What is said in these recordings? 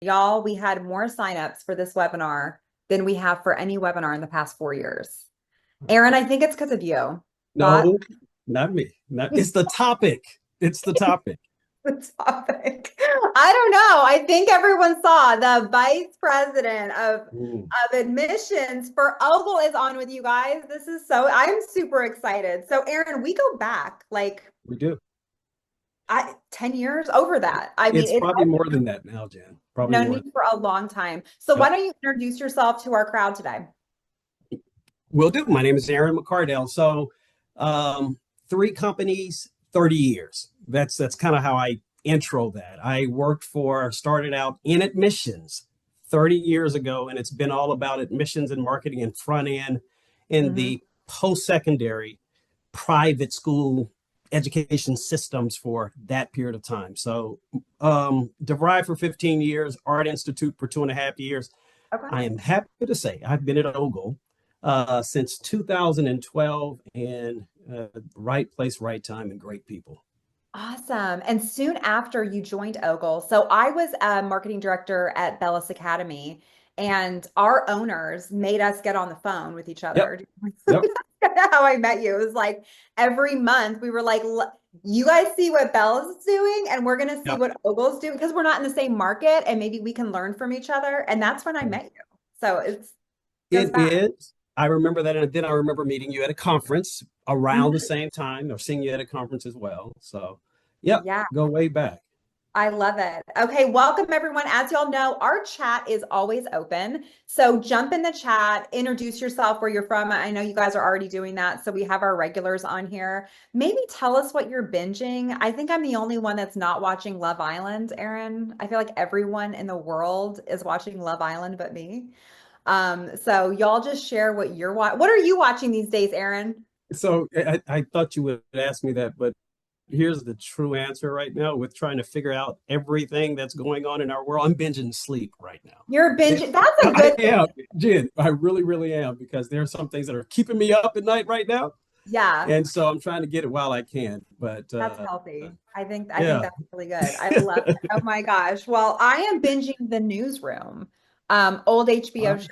Y'all, we had more signups for this webinar than we have for any webinar in the past 4 years. Aaron, I think it's because of you. Thought No, not me. It's the topic. It's the topic. the topic. I don't know. I think everyone saw the vice president Mm, of admissions for Ogle is on with you guys. I'm super excited. So Aaron, we go back like we do. 10 years over that. I mean, It's it's probably more than that now, Jen. Probably known more. you for a long time. So why Yep. don't you introduce yourself to our crowd today? Will do. My name is Aaron McCardell. So, three companies, 30 years. That's kind of how I intro that. I started out in admissions 30 years ago, and it's been all about admissions and marketing and front end in Mhm. the post-secondary private school education systems for that period of time. So, DeVry for 15 years, Art Institute for 2.5 years. Okay. I am happy to say I've been at Ogle since 2012, and right place, right time, and great people. Awesome. And soon after you joined Ogle, so I was a marketing director at Bellis Academy, and our owners made us get on the phone with each Yep, other. yep. That's how I met you. It was like every month we were like, You guys see what Bellis is doing, and we're going to see Yep. what Ogle's doing because we're not in the same market, and maybe we can learn from each other." And that's when I met you. So it goes It back. is. I remember that, and then I remember meeting you at a conference around the Mhm. same time, or seeing you at a conference as well. So, yep, Yeah. go way back. I love it. Okay, welcome everyone. As y'all know, our chat is always open. So jump in the chat, introduce yourself, where you're from. I know you guys are already doing that. So we have our regulars on here. Maybe tell us what you're binging. I think I'm the only one that's not watching Love Island, Aaron. I feel like everyone in the world is watching Love Island but me. So y'all just share what you're watching. What are you watching these days, Aaron? So I thought you would ask me that, but here's the true answer right now with trying to figure out everything that's going on in our world. I'm binging sleep right now. You're It, binging. That's a I good am, thing. Jen. I really, really am, because there are some things that are keeping me up at night right now, Yeah. and so I'm trying to get it while I can. But That's healthy. I think yeah, that's really good. I love it. Oh my gosh. Well, I am binging The Newsroom, old HBO show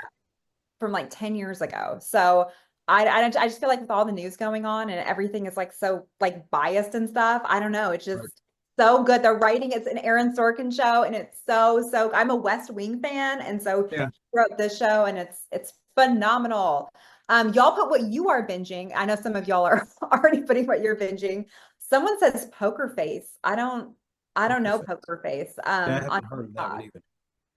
from like 10 years ago. So I just feel like with all the news going on and everything is like so like biased and stuff, I don't know. It's right. just so good. The writing, it's an Aaron Sorkin show, and it's so I'm a West Wing fan, and so Yeah. he wrote this show, and it's phenomenal. Y'all put what you are binging. I know some of y'all are already putting what you're binging. Someone says Poker Face. I don't Poker know Face. Poker Face Yeah, I on haven't heard of that one TikTok. either.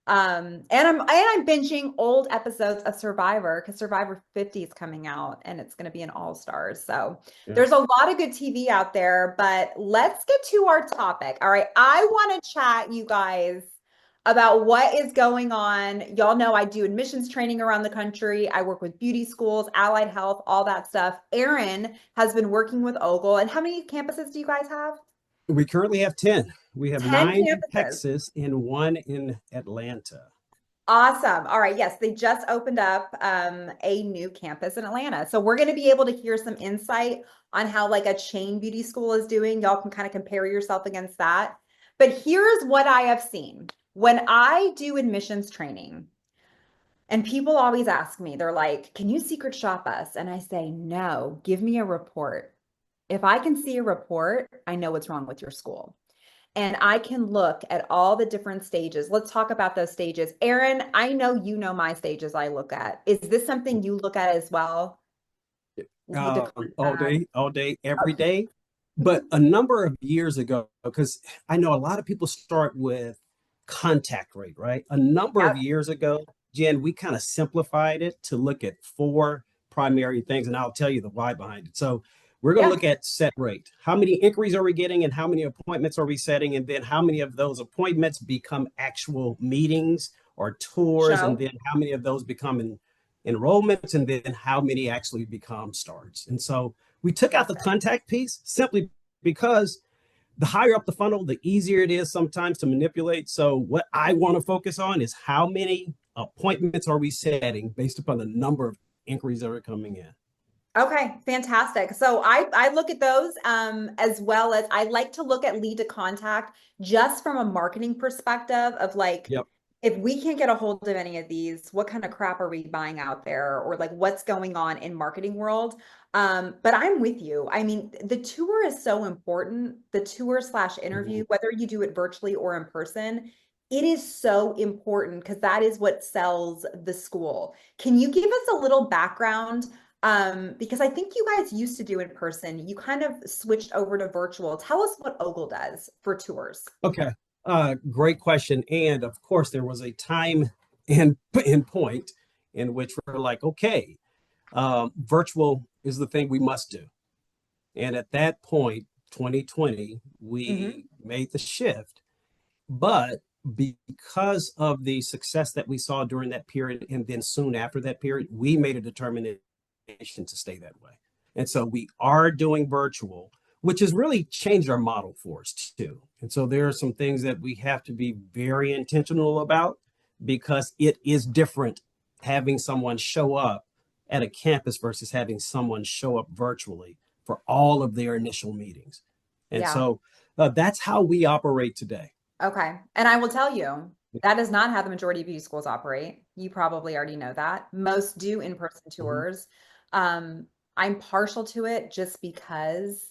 And I'm binging old episodes of Survivor because Survivor 50 is coming out, and it's going to be an all stars. So Yeah. there's a lot of good TV out there, but let's get to our topic. All right. I want to chat, you guys, about what is going on. Y'all know I do admissions training around the country. I work with beauty schools, allied health, all that stuff. Aaron has been working with Ogle. And how many campuses do you guys have? We currently have 10. We have 10 nine in campuses. Texas and one in Atlanta. Awesome. All right. Yes, they just opened up a new campus in Atlanta. So we're going to be able to hear some insight on how like a chain beauty school is doing. Y'all can kind of compare yourself against that. But here's what I have seen. When I do admissions training, and people always ask me, they're like, "Can you secret shop us?" And I say, "No, give me a report. If I can see a report, I know what's wrong with your school." And I can look at all the different stages. Let's talk about those stages. Aaron, I know you know my stages I look at. Is this something you look at as well? Lead to contact. All day, every Okay. day. But a number of years ago, because I know a lot of people start with contact rate, right? A number of Yep. years ago, Jen, we kind of simplified it to look at four primary things, and I'll tell you the why behind it. So we're going to Yeah. look at set rate. How many inquiries are we getting, and how many appointments are we setting? And then how many of those appointments become actual meetings or tours? And Show. then how many of those become enrollments? And then how many actually become starts? And so we took out the Fantastic. contact piece simply because the higher up the funnel, the easier it is sometimes to manipulate. So what I want to focus on is how many appointments are we setting based upon the number of inquiries that are coming in. Okay, fantastic. So I look at those as well as I like to look at lead to contact just from a marketing perspective of like Yep. if we can't get a hold of any of these, what kind of crap are we buying out there? Or like what's going on in marketing world? But I'm with you. I mean, the tour is so important. The tour slash interview, Mhm. whether you do it virtually or in person, it is so important because that is what sells the school. Can you give us a little background? Because I think you guys used to do in person. You kind of switched over to virtual. Tell us what Ogle does for tours. Okay. Great question. And of course, there was a time and point in which we're like, okay, virtual is the thing we must do. And at that point, 2020, Hmm. we made the shift. But because of the success that we saw during that period, and then soon after that period, we made a determination to stay that way. And so we are doing virtual, which has really changed our model for us too. And so there are some things that we have to be very intentional about because it is different having someone show up at a campus versus having someone show up virtually for all of their initial meetings. And Yeah. so that's how we operate today. Okay. And I will tell you, that is not how the majority of beauty schools operate. You probably already know that. Most do in-person Mhm. tours. Um, I'm partial to it just because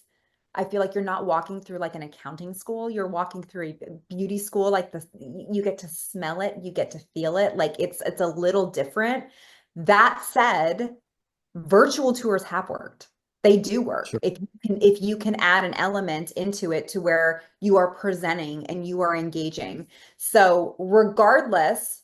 I feel like you're not walking through like an accounting school. You're walking through a beauty school, like this, you get to smell it, you get to feel it. Like it's a little different. That said, virtual tours have worked. They do work. Sure. If you can add an element into it to where you are presenting and you are engaging. So regardless,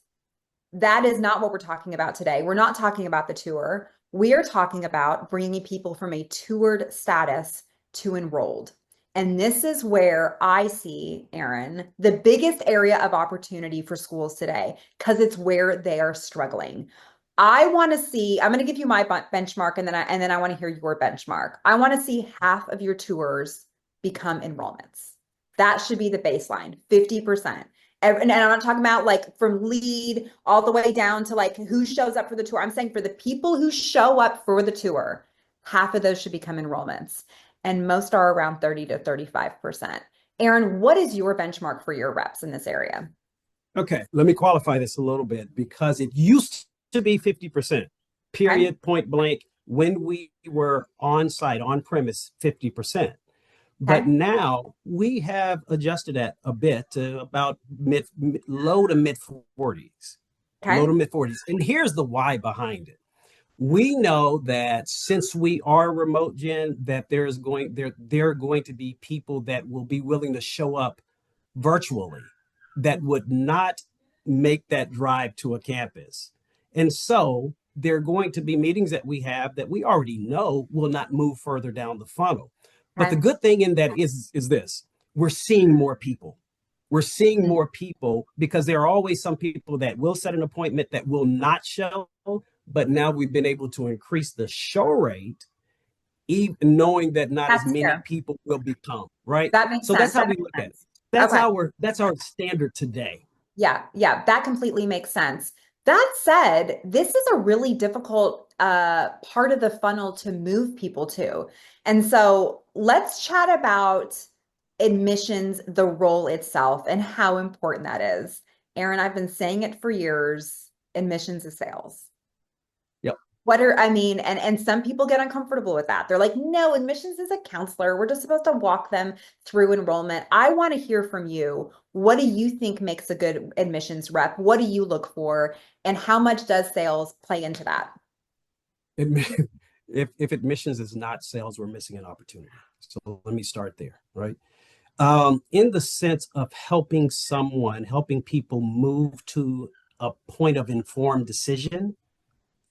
that is not what we're talking about today. We're not talking about the tour. We are talking about bringing people from a toured status to enrolled. And this is where I see, Aaron, the biggest area of opportunity for schools today, because it's where they are struggling. I want to see, I'm going to give you my benchmark and then I want to hear your benchmark. I want to see half of your tours become enrollments. That should be the baseline, 50%. And I'm not talking about like from lead all the way down to like who shows up for the tour. I'm saying for the people who show up for the tour, half of those should become enrollments. And most are around 30 to 35%. Aaron, what is your benchmark for your reps in this area? Okay, let me qualify this a little bit because it used to be 50%, Okay. period, point blank, when we were on site, on premise, 50%. But Okay. now we have adjusted that a bit to about low to mid 40s, low Okay. to mid 40s. And here's the why behind it. We know that since we are remote, Jen, that there are going to be people that will be willing to show up virtually that would not make that drive to a campus. And so there are going to be meetings that we have that we already know will not move further down the funnel. But the Okay. good thing in that is this: we're seeing more people. We're seeing Mhm. more people because there are always some people that will set an appointment that will not show, but now we've been able to increase the show rate even knowing that not as That's many fair. people will become, right? That makes So that's sense. how That we makes look at it. sense. Okay. That's our standard today. Yeah, yeah, that completely makes sense. That said, this is a really difficult part of the funnel to move people to. And so let's chat about admissions, the role itself, and how important that is. Aaron, I've been saying it for years, admissions is sales. Yep. What are, I mean, and some people get uncomfortable with that. They're like, no, admissions is a counselor. We're just supposed to walk them through enrollment. I want to hear from you. What do you think makes a good admissions rep? What do you look for? And how much does sales play into that? If admissions is not sales, we're missing an opportunity. So let me start there, right? In the sense of helping someone, helping people move to a point of informed decision,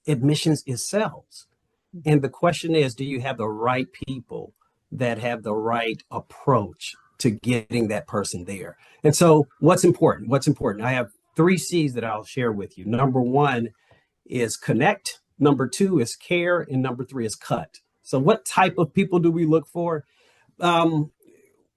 admissions is sales. And the question is, do you have the right people that have the right approach to getting that person there? And so, what's important? What's important? I have three C's that I'll share with you. Number one is connect, number two is care, and number three is cut. So, what type of people do we look for? Um,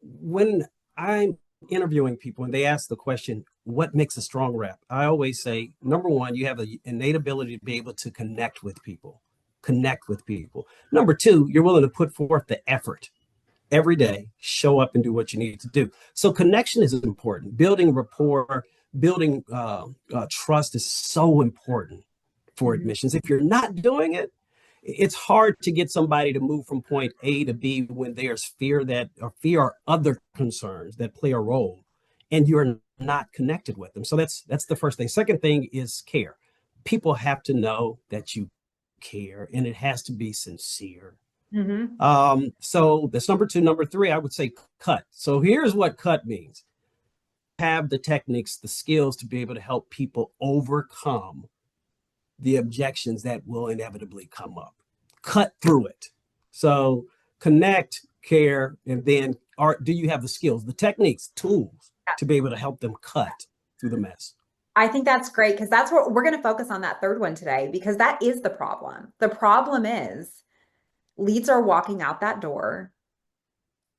when I'm interviewing people and they ask the question, what makes a strong rep? I always say, number one, you have an innate ability to be able to connect with people. Connect with people. Number two, you're willing to put forth the effort every day, show up and do what you need to do. So connection is important. Building rapport, building trust is so important for Mhm. admissions. If you're not doing it, it's hard to get somebody to move from point A to B when there's fear or other concerns that play a role, and you're not connected with them. So that's the first thing. Second thing is care. People have to know that you care, and it has to be sincere. Mhm. So that's number two. Number three, I would say cut. So here's what cut means: have the techniques, the skills to be able to help people overcome the objections that will inevitably come up. Cut through it. So connect, care, and then do you have the skills, the techniques, tools to be able to help them cut through the mess? I think that's great because that's what we're going to focus on that third one today because that is the problem. The problem is leads are walking out that door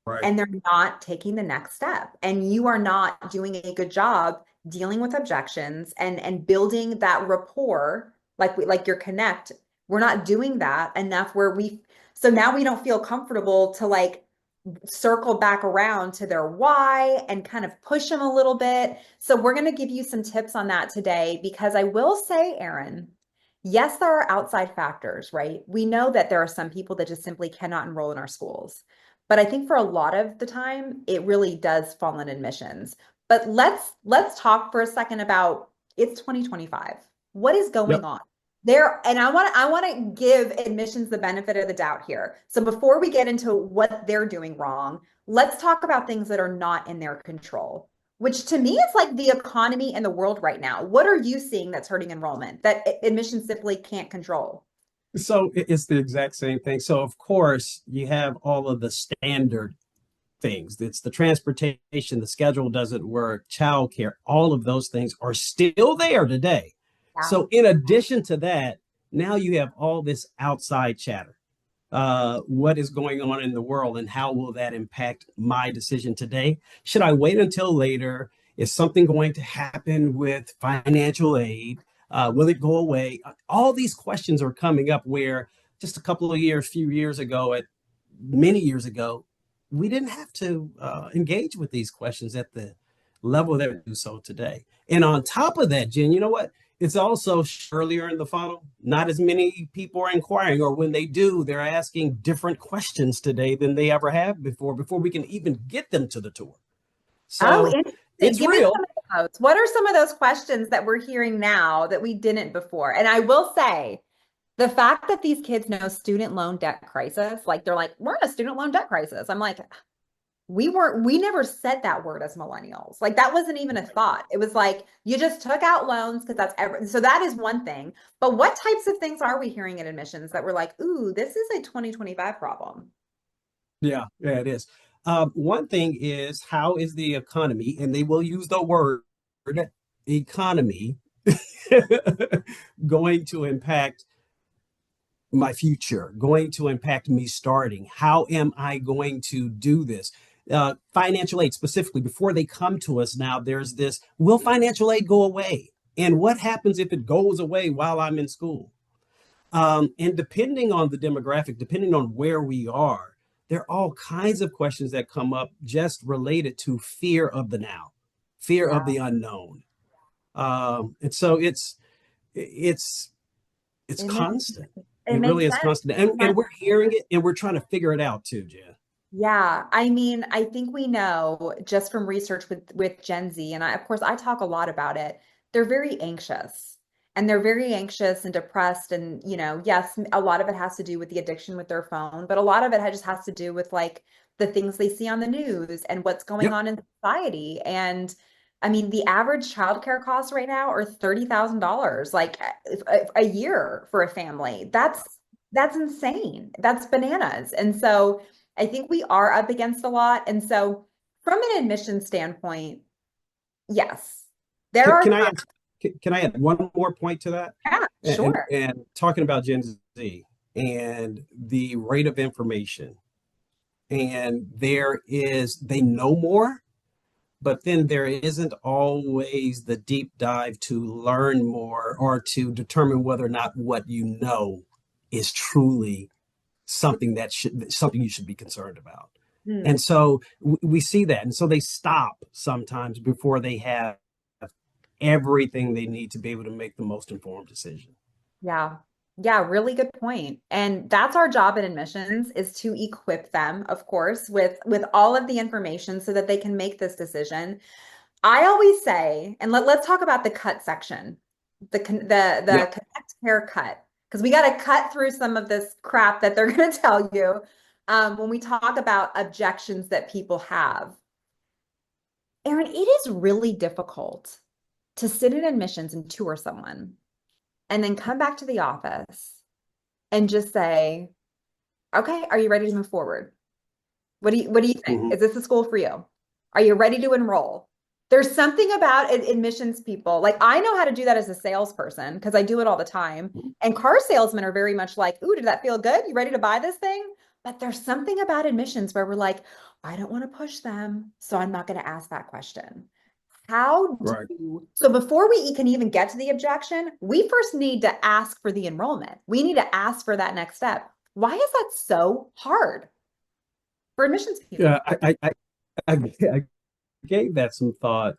Right. and they're not taking the next step. And you are not doing a good job dealing with objections and building that rapport like your connect. We're not doing that enough where so now we don't feel comfortable to like circle back around to their why and kind of push them a little bit. So we're going to give you some tips on that today because I will say, Aaron, yes, there are outside factors, right? We know that there are some people that just simply cannot enroll in our schools. But I think for a lot of the time, it really does fall in admissions. But let's talk for a second about it's 2025. What is going Yep. on? There, and I want to give admissions the benefit of the doubt here. So before we get into what they're doing wrong, let's talk about things that are not in their control, which to me is like the economy and the world right now. What are you seeing that's hurting enrollment that admissions simply can't control? So it's the exact same thing. So of course you have all of the standard things. It's the transportation, the schedule doesn't work, childcare, all of those things are still there today. Yeah. So in addition to that, now you have all this outside chatter. What is going on in the world and how will that impact my decision today? Should I wait until later? Is something going to happen with financial aid? Will it go away? All these questions are coming up where just a couple of years, few years ago, many years ago, we didn't have to engage with these questions at the level that we do so today. And on top of that, Jen, you know what? It's also earlier in the funnel. Not as many people are inquiring, or when they do, they're asking different questions today than they ever have before we can even get them to the tour. Oh, So interesting. it's Give me real. some of those. What are some of those questions that we're hearing now that we didn't before? And I will say, the fact that these kids know student loan debt crisis, like they're like, we're in a student loan debt crisis. I'm like, we never said that word as millennials. Like that wasn't even a thought. It was like you just took out loans because that's ever so that is one thing. But what types of things are we hearing in admissions that we're like, ooh, this is a 2025 problem? Yeah, it is. One thing is, how is the economy, and they will use the word economy, going to impact my future, going to impact me starting? How am I going to do this? Financial aid specifically, before they come to us now, there's this, will financial aid go away? And what happens if it goes away while I'm in school? And depending on the demographic, depending on where we are, there are all kinds of questions that come up just related to fear of the now, fear of Yeah, the unknown. And so it's it makes constant. it It makes really is sense. constant. And we're hearing it and we're trying to figure it out too, Jen. Yeah, I mean, I think we know just from research with Gen Z, and of course I talk a lot about it. They're very anxious, and they're very anxious and depressed, and yes, a lot of it has to do with the addiction with their phone, but a lot of it just has to do with like the things they see on the news and what's going Yep. on in society. And I mean, the average childcare costs right now are $30,000, like a year for a family. That's insane. That's bananas. And so. I think we are up against a lot. And so, from an admission standpoint, yes, there Can, are can I times. add, can I add one more point to that? Yeah, sure. And talking about Gen Z and the rate of information, and they know more, but then there isn't always the deep dive to learn more or to determine whether or not what you know is truly something you should be concerned about. Hmm. And so we see that, and so they stop sometimes before they have everything they need to be able to make the most informed decision. Yeah. Yeah, really good point. And that's our job in admissions is to equip them, of course, with all of the information so that they can make this decision. I always say, and let's talk about the cut section, the Yep. connect haircut, because we got to cut through some of this crap that they're going to tell you when we talk about objections that people have. Aaron, it is really difficult to sit in admissions and tour someone and then come back to the office and just say, okay, are you ready to move forward? What do you think? Mhm. Is this the school for you? Are you ready to enroll? There's something about admissions people. Like I know how to do that as a salesperson because I do it all the time. And car salesmen are very much like, ooh, did that feel good? You ready to buy this thing? But there's something about admissions where we're like, I don't want to push them, so I'm not going to ask that question. How do Right. you, so before we can even get to the objection, we first need to ask for the enrollment. We need to ask for that next step. Why is that so hard for admissions Yeah, people? I gave that some thought,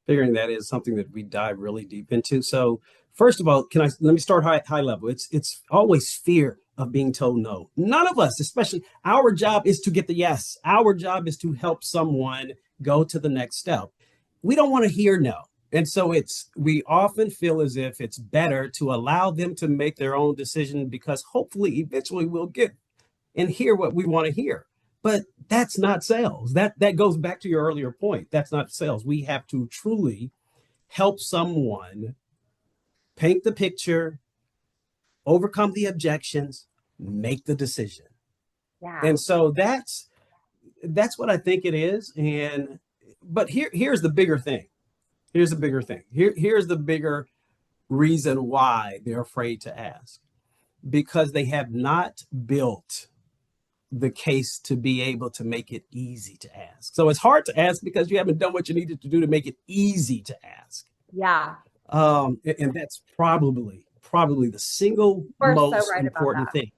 figuring that is something that we dive really deep into. So, first of all, let me start high level. It's always fear of being told no. None of us, especially our job is to get the yes. Our job is to help someone go to the next step. We don't want to hear no. And so we often feel as if it's better to allow them to make their own decision because hopefully eventually we'll get and hear what we want to hear. But that's not sales. That goes back to your earlier point. That's not sales. We have to truly help someone paint the picture, overcome the objections, make the decision. Yeah. And so that's what I think it is. And but here's the bigger thing. Here's the bigger thing. Here's the bigger reason why they're afraid to ask. Because they have not built the case to be able to make it easy to ask. So it's hard to ask because you haven't done what you needed to do to make it easy to ask. Yeah. And that's probably the single We're so most right about important that. thing.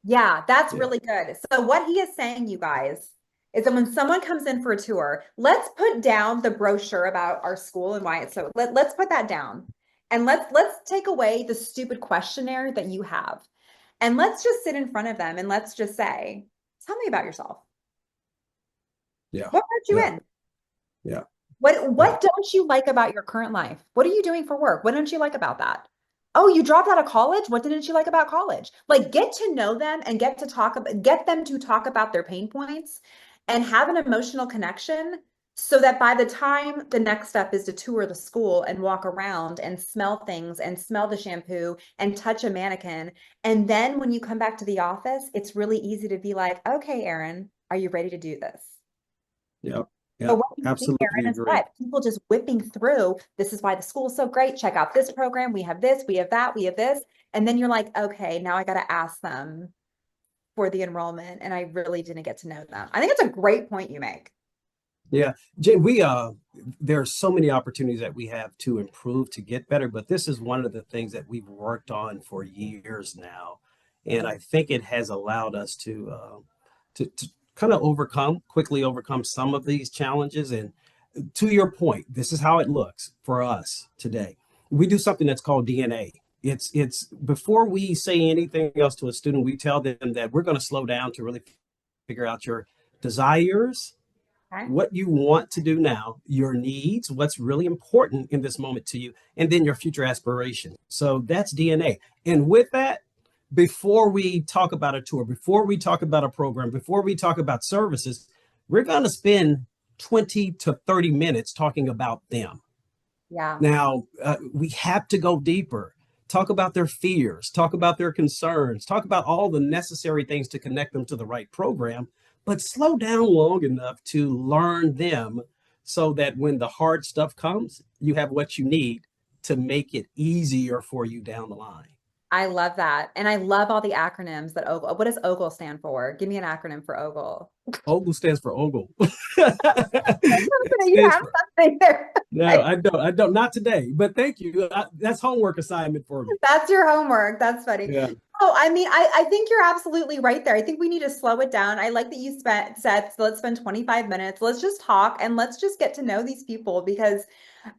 Yeah, that's Yeah. really good. So what he is saying, you guys, is that when someone comes in for a tour, let's put down the brochure about our school and why it's so let's put that down. And let's take away the stupid questionnaire that you have. And let's just sit in front of them and let's just say, tell me about yourself. Yeah. What brought you Yeah. in? Yeah. What Yeah. what don't you like about your current life? What are you doing for work? What don't you like about that? Oh, you dropped out of college? What didn't you like about college? Like get to know them and get them to talk about their pain points and have an emotional connection so that by the time the next step is to tour the school and walk around and smell things and smell the shampoo and touch a mannequin. And then when you come back to the office, it's really easy to be like, okay, Aaron, are you ready to do this? Yeah. But Yeah. what you see, Absolutely Aaron, is agree. what? People just whipping through. This is why the school is so great. Check out this program. We have this, we have that, we have this. And then you're like, okay, now I got to ask them for the enrollment. And I really didn't get to know them. I think it's a great point you make. Yeah. Jen, there are so many opportunities that we have to improve to get better, but this is one of the things that we've worked on for years now. And I think it has allowed us to kind of quickly overcome some of these challenges. And to your point, this is how it looks for us today. We do something that's called DNA. It's before we say anything else to a student, we tell them that we're going to slow down to really figure out your desires, Okay. what you want to do now, your needs, what's really important in this moment to you, and then your future aspirations. So that's DNA. And with that, before we talk about a tour, before we talk about a program, before we talk about services, we're going to spend 20 to 30 minutes talking about them. Yeah. Now, we have to go deeper, talk about their fears, talk about their concerns, talk about all the necessary things to connect them to the right program, but slow down long enough to learn them so that when the hard stuff comes, you have what you need to make it easier for you down the line. I love that. And I love all the acronyms that Ogle, what does Ogle stand for? Give me an acronym for Ogle. Ogle stands for Ogle. It You stands have for something there. no, I don't, not today, but thank you. That's homework assignment for me. That's your homework. That's funny. Yeah. I mean, I think you're absolutely right there. I think we need to slow it down. I like that you said, so let's spend 25 minutes. Let's just talk and let's just get to know these people because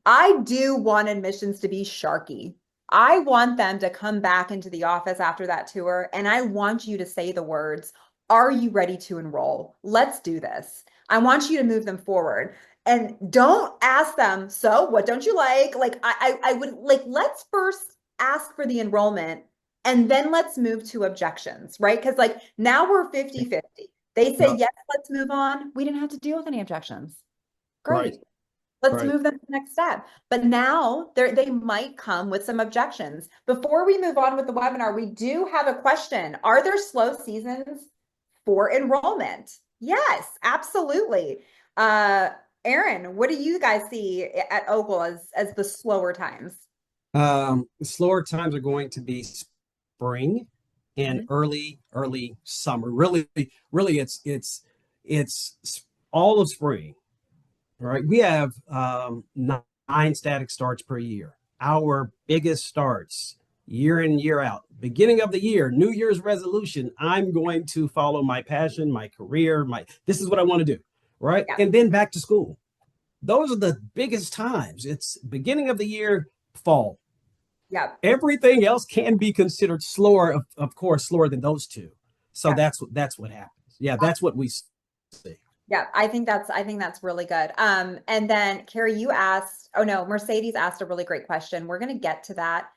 I do want admissions to be sharky. I want them to come back into the office after that tour, and I want you to say the words, "Are you ready to enroll? Let's do this." I want you to move them forward. And don't ask them, "So what don't you like?" Like I would like, let's first ask for the enrollment and then let's move to objections, right? Because like now we're 50-50. They say, Yep. yes, let's move on. We didn't have to deal with any objections. Right. Great. Let's Right. move them to the next step. But now they might come with some objections. Before we move on with the webinar, we do have a question. Are there slow seasons for enrollment? Yes, absolutely. Uh, Aaron, what do you guys see at Ogle as the slower times? Slower times are going to be spring and Mhm. early summer. Really, it's all of spring. All right, we have 9 static starts per year. Our biggest starts year in, year out. Beginning of the year, New Year's resolution. I'm going to follow my passion, my career, this is what I want to do. Right. Yeah, And then back to school. Those are the biggest times. It's beginning of the year, fall. yeah, Everything else can be considered slower, of course, slower than those two. So yeah. that's what happens. Yeah, that's what we see. Yeah, I think that's really good. And then Carrie, you asked, oh no, Mercedes asked a really great question. We're gonna get to that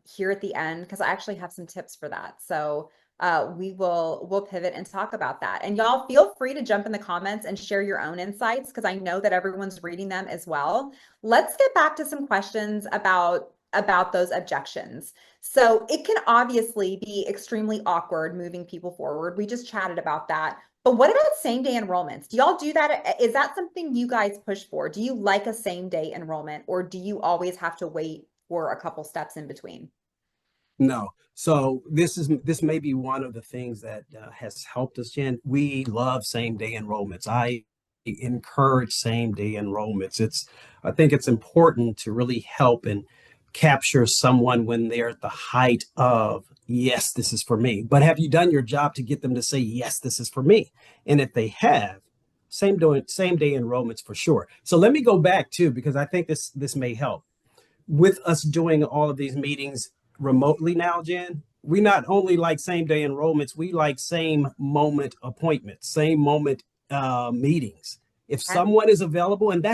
here at the end because I actually have some tips for that. So we'll pivot and talk about that. And y'all feel free to jump in the comments and share your own insights because I know that everyone's reading them as well. Let's get back to some questions about those objections. So it can obviously be extremely awkward moving people forward. We just chatted about that. But what about same day enrollments? Do y'all do that? Is that something you guys push for? Do you like a same day enrollment or do you always have to wait for a couple steps in between? No. So this may be one of the things that has helped us, Jen. We love same day enrollments. I encourage same day enrollments. I think it's important to really help and capture someone when they're at the height of, yes, this is for me. But have you done your job to get them to say, yes, this is for me? And if they have, same day enrollments for sure. So let me go back too, because I think this may help with us doing all of these meetings remotely now, Jen. We not only like same day enrollments, we like same moment appointments, same moment meetings. If Okay. someone is available, and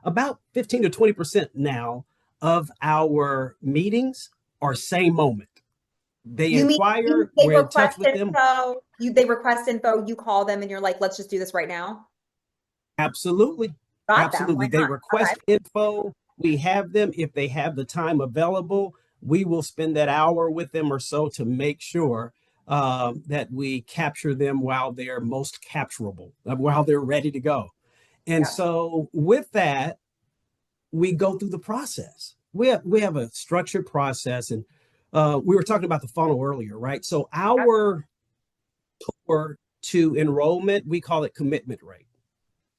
about 15 to 20% now of our meetings are same moment. They You mean inquire, they we're in touch request with them. info, they request info, you call them and you're like, let's just do this right now? Absolutely. Got them. Absolutely. Why They not? Okay. request info. We have them. If they have the time available, we will spend that hour with them or so to make sure that we capture them while they're most capturable, while they're ready to go. And Yeah. so with that, we go through the process. We have a structured process, and we were talking about the funnel earlier, right? So Yep. our tour to enrollment, we call it commitment rate.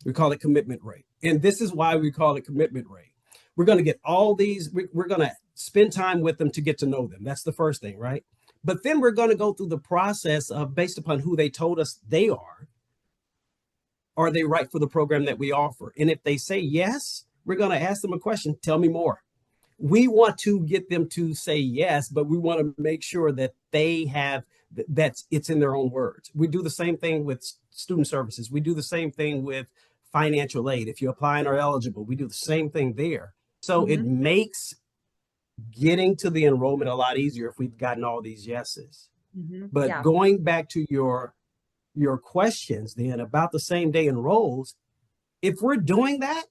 We call it commitment rate. And this is why we call it commitment rate. We're going to get all these, we're going to spend time with them to get to know them. That's the first thing, right? But then we're going to go through the process of, based upon who they told us they are they right for the program that we offer? And if they say yes, we're going to ask them a question. Tell me more. We want to get them to say yes, but we want to make sure that they have that's it's in their own words. We do the same thing with student services. We do the same thing with financial aid. If you apply and are eligible, we do the same thing there. So it Hmm. makes getting to the enrollment a lot easier if we've gotten all these yeses. Hmm. But Yeah. going back to your questions then about the same day enrolls, if we're doing that,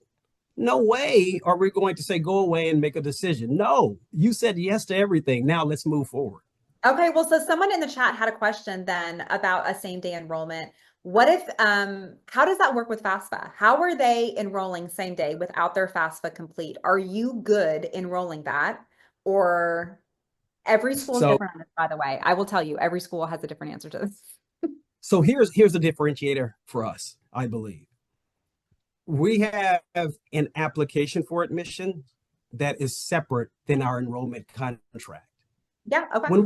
no way are we going to say go away and make a decision. No, you said yes to everything. Now let's move forward. Okay, well, so someone in the chat had a question then about a same day enrollment. What if, how does that work with FAFSA? How are they enrolling same day without their FAFSA complete? Are you good enrolling that? Or every school is So different on this, by the way. I will tell you, every school has a different answer to this. so here's the differentiator for us, I believe. We have an application for admission that is separate than our enrollment contract. Yeah, okay. When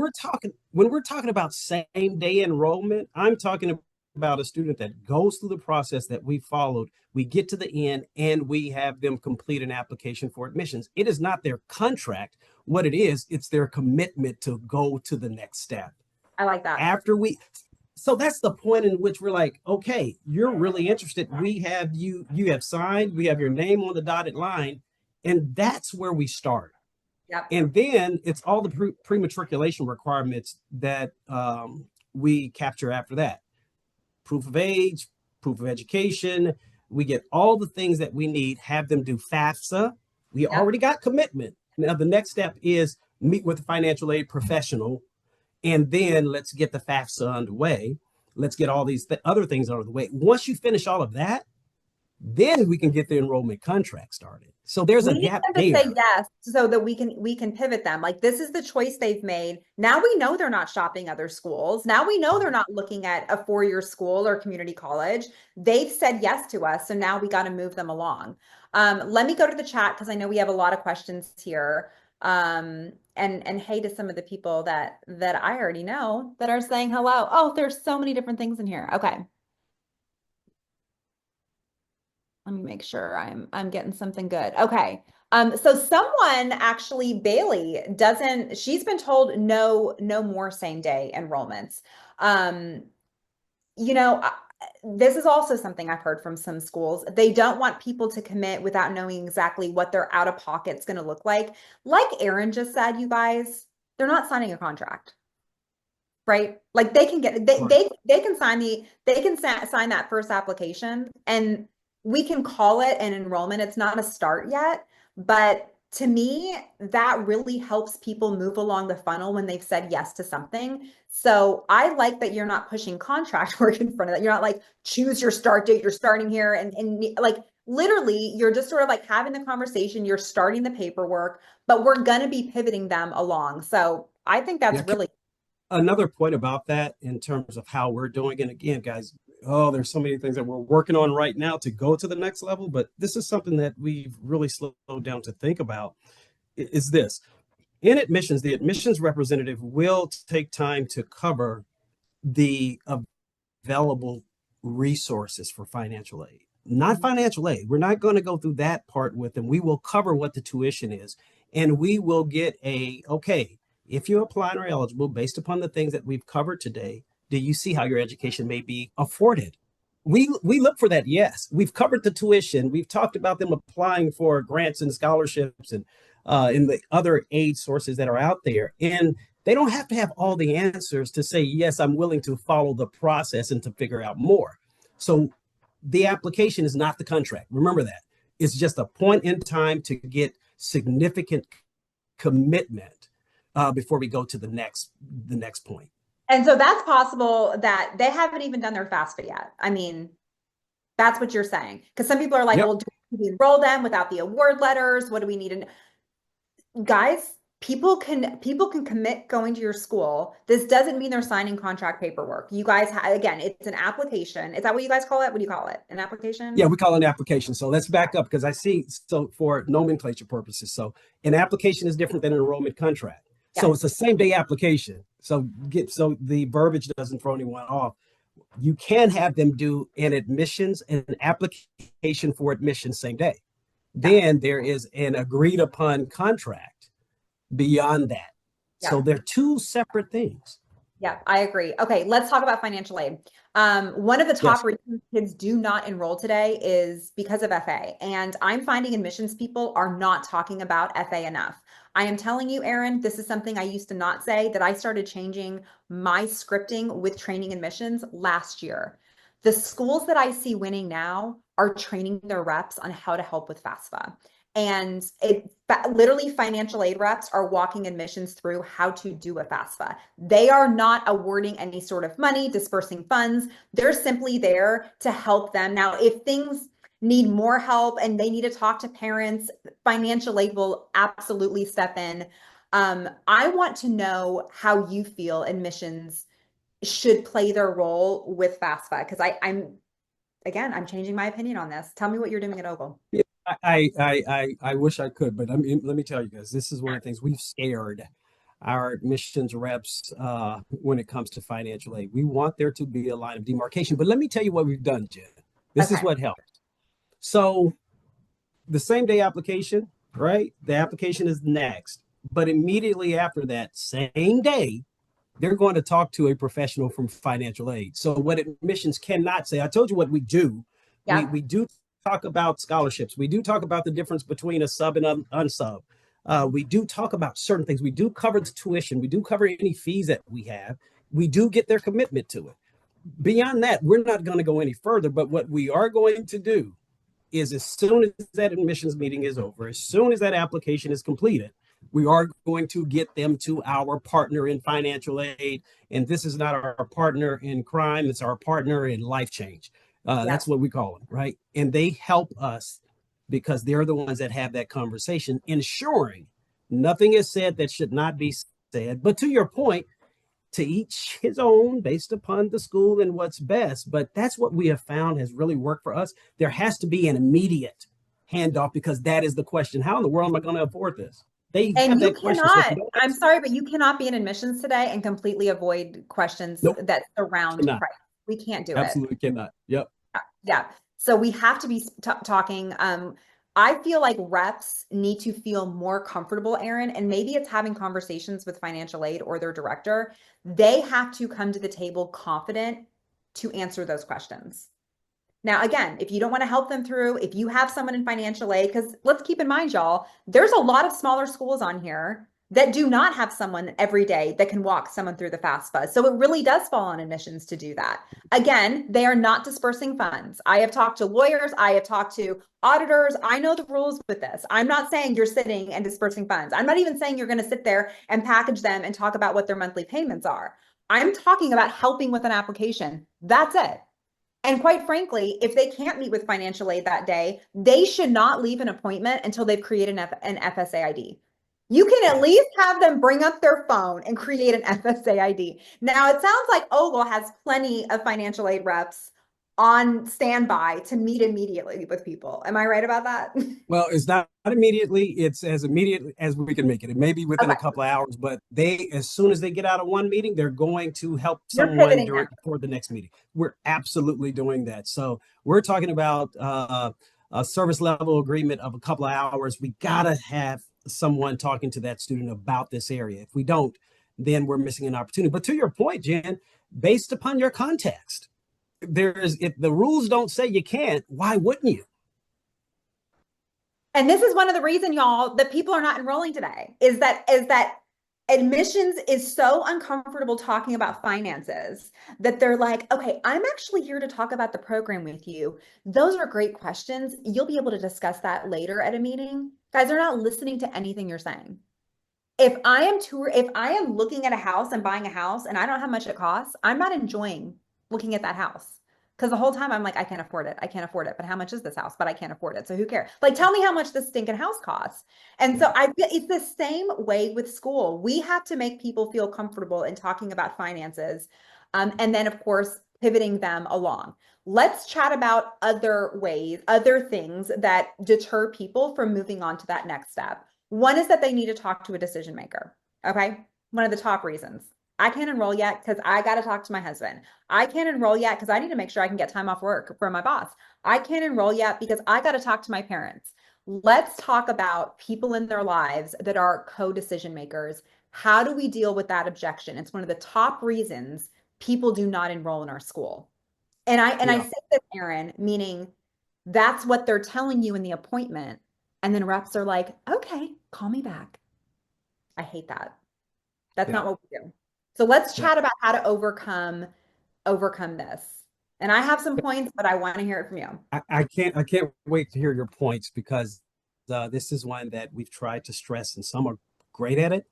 we're talking about same day enrollment, I'm talking about a student that goes through the process that we followed. We get to the end and we have them complete an application for admissions. It is not their contract. What it is, it's their commitment to go to the next step. I like that. After we So that's the point in which we're like, okay, you're really interested. We have you have signed, we have your name on the dotted line, and that's where we start. Yep. And then it's all the pre-matriculation requirements that we capture after that: proof of age, proof of education. We get all the things that we need, have them do FAFSA. We Yep. already got commitment. Now the next step is meet with a financial aid professional, and then let's get the FAFSA underway. Let's get all these other things out of the way. Once you finish all of that, then we can get the enrollment contract started. So there's We a need gap them to say there. yes so that we can pivot them. Like this is the choice they've made. Now we know they're not shopping other schools. Now we know they're not looking at a 4-year school or community college. They've said yes to us. So now we got to move them along. Let me go to the chat because I know we have a lot of questions here. And hey to some of the people that I already know that are saying hello. Oh, there's so many different things in here. Okay. Let me make sure I'm getting something good. Okay. So someone actually, Bailey, she's been told no more same day enrollments. Um, you know, this is also something I've heard from some schools. They don't want people to commit without knowing exactly what their out of pocket's going to look like. Like Aaron just said, you guys, they're not signing a contract, right? Like they can get Right. they can sign sign that first application and we can call it an enrollment. It's not a start yet, but to me, that really helps people move along the funnel when they've said yes to something. So I like that you're not pushing contract work in front of that. You're not like choose your start date, you're starting here and like literally you're just sort of like having the conversation, you're starting the paperwork, but we're going to be pivoting them along. So I think that's Yeah. really Another point about that in terms of how we're doing it, again, guys, oh, there's so many things that we're working on right now to go to the next level, but this is something that we've really slowed down to think about. Is this: in admissions, the admissions representative will take time to cover the available resources for financial aid. Not financial aid. We're not going to go through that part with them. We will cover what the tuition is, and we will get okay, if you apply and are eligible based upon the things that we've covered today, do you see how your education may be afforded? We look for that. Yes, we've covered the tuition. We've talked about them applying for grants and scholarships and in the other aid sources that are out there. And they don't have to have all the answers to say, yes, I'm willing to follow the process and to figure out more. So the application is not the contract. Remember that. It's just a point in time to get significant commitment before we go to the next point. And so that's possible that they haven't even done their FAFSA yet. I mean, that's what you're saying. Because some people are like, Yep. well, do we enroll them without the award letters? What do we need to guys, people can commit going to your school. This doesn't mean they're signing contract paperwork. You guys again, it's an application. Is that what you guys call it? What do you call it? An Yeah, application? we call it an application. So let's back up because I see, so for nomenclature purposes, so an application is different than an enrollment contract. So Yes. it's a same day application. So the verbiage doesn't throw anyone off. You can have them do an application for admission same day. Yeah. Then there is an agreed upon contract beyond that. Yeah. So they're two separate things. Yeah, I agree. Okay, let's talk about financial aid. One of the top Yes. reasons kids do not enroll today is because of FA. And I'm finding admissions people are not talking about FA enough. I am telling you, Aaron, this is something I used to not say that I started changing my scripting with training admissions last year. The schools that I see winning now are training their reps on how to help with FAFSA. And it literally financial aid reps are walking admissions through how to do a FAFSA. They are not awarding any sort of money, dispersing funds. They're simply there to help them. Now, if things need more help and they need to talk to parents, financial aid will absolutely step in. I want to know how you feel admissions should play their role with FAFSA because I'm changing my opinion on this. Tell me what you're doing at Ogle. Yeah, I wish I could, but I mean, let me tell you guys, this is one of the things we've scared our admissions reps when it comes to financial aid. We want there to be a line of demarcation. But let me tell you what we've done, Jen. This is Okay. what helps. So the same day application, right? The application is next. But immediately after that same day, they're going to talk to a professional from financial aid. So what admissions cannot say, I told you what we do. We Yep. do talk about scholarships. We do talk about the difference between a sub and unsub. We do talk about certain things. We do cover the tuition. We do cover any fees that we have. We do get their commitment to it. Beyond that, we're not going to go any further. But what we are going to do is as soon as that admissions meeting is over, as soon as that application is completed, we are going to get them to our partner in financial aid. And this is not our partner in crime, it's our partner in life change. Yep. That's what we call them, right? And they help us because they're the ones that have that conversation, ensuring nothing is said that should not be said. But to your point, to each his own based upon the school and what's best. But that's what we have found has really worked for us. There has to be an immediate handoff because that is the question. How in the world am I going to afford this? They And have you that question. So if you cannot, don't I'm answer, sorry, but you cannot be in admissions today and completely avoid questions nope, that surround cannot. price. We can't do it. Absolutely cannot. Yep. Yeah. So we have to be talking. I feel like reps need to feel more comfortable, Aaron, and maybe it's having conversations with financial aid or their director. They have to come to the table confident to answer those questions. Now, again, if you don't want to help them through, if you have someone in financial aid, because let's keep in mind, y'all, there's a lot of smaller schools on here that do not have someone every day that can walk someone through the FAFSA. So it really does fall on admissions to do that. Again, they are not dispersing funds. I have talked to lawyers, I have talked to auditors. I know the rules with this. I'm not saying you're sitting and dispersing funds. I'm not even saying you're going to sit there and package them and talk about what their monthly payments are. I'm talking about helping with an application. That's it. And quite frankly, if they can't meet with financial aid that day, they should not leave an appointment until they've created an FSA ID. You can at Yeah. least have them bring up their phone and create an FSA ID. Now, it sounds like Ogle has plenty of financial aid reps on standby to meet immediately with people. Am I right about that? Well, it's not immediately. It's as immediate as we can make it. It may be within Okay, a couple of hours, but they, as soon as they get out of one meeting, they're going to help you're someone pivoting now. during for the next meeting. We're absolutely doing that. So we're talking about a service level agreement of a couple of hours. We gotta have someone talking to that student about this area. If we don't, then we're missing an opportunity. But to your point, Jen, based upon your context, there's if the rules don't say you can't, why wouldn't you? And this is one of the reasons, y'all, that people are not enrolling today is that admissions is so uncomfortable talking about finances that they're like, okay, I'm actually here to talk about the program with you. Those are great questions. You'll be able to discuss that later at a meeting. Guys, they're not listening to anything you're saying. If I am looking at a house and buying a house and I don't know how much it costs, I'm not enjoying looking at that house. Because the whole time I'm like, I can't afford it. I can't afford it. But how much is this house? But I can't afford it. So who cares? Like, tell me how much this stinking house costs. And so Yeah. I feel it's the same way with school. We have to make people feel comfortable in talking about finances. And then, of course, pivoting them along. Let's chat about other ways, other things that deter people from moving on to that next step. One is that they need to talk to a decision maker. Okay. One of the top reasons. I can't enroll yet because I got to talk to my husband. I can't enroll yet because I need to make sure I can get time off work from my boss. I can't enroll yet because I got to talk to my parents. Let's talk about people in their lives that are co-decision makers. How do we deal with that objection? It's one of the top reasons people do not enroll in our school. And I Yeah. say this, Aaron, meaning that's what they're telling you in the appointment. And then reps are like, okay, call me back. I hate that. That's Yeah. not what we do. So let's Yeah. chat about how to overcome this. And I have some points, but I want to hear it from you. I can't wait to hear your points because this is one that we've tried to stress and some are great at it,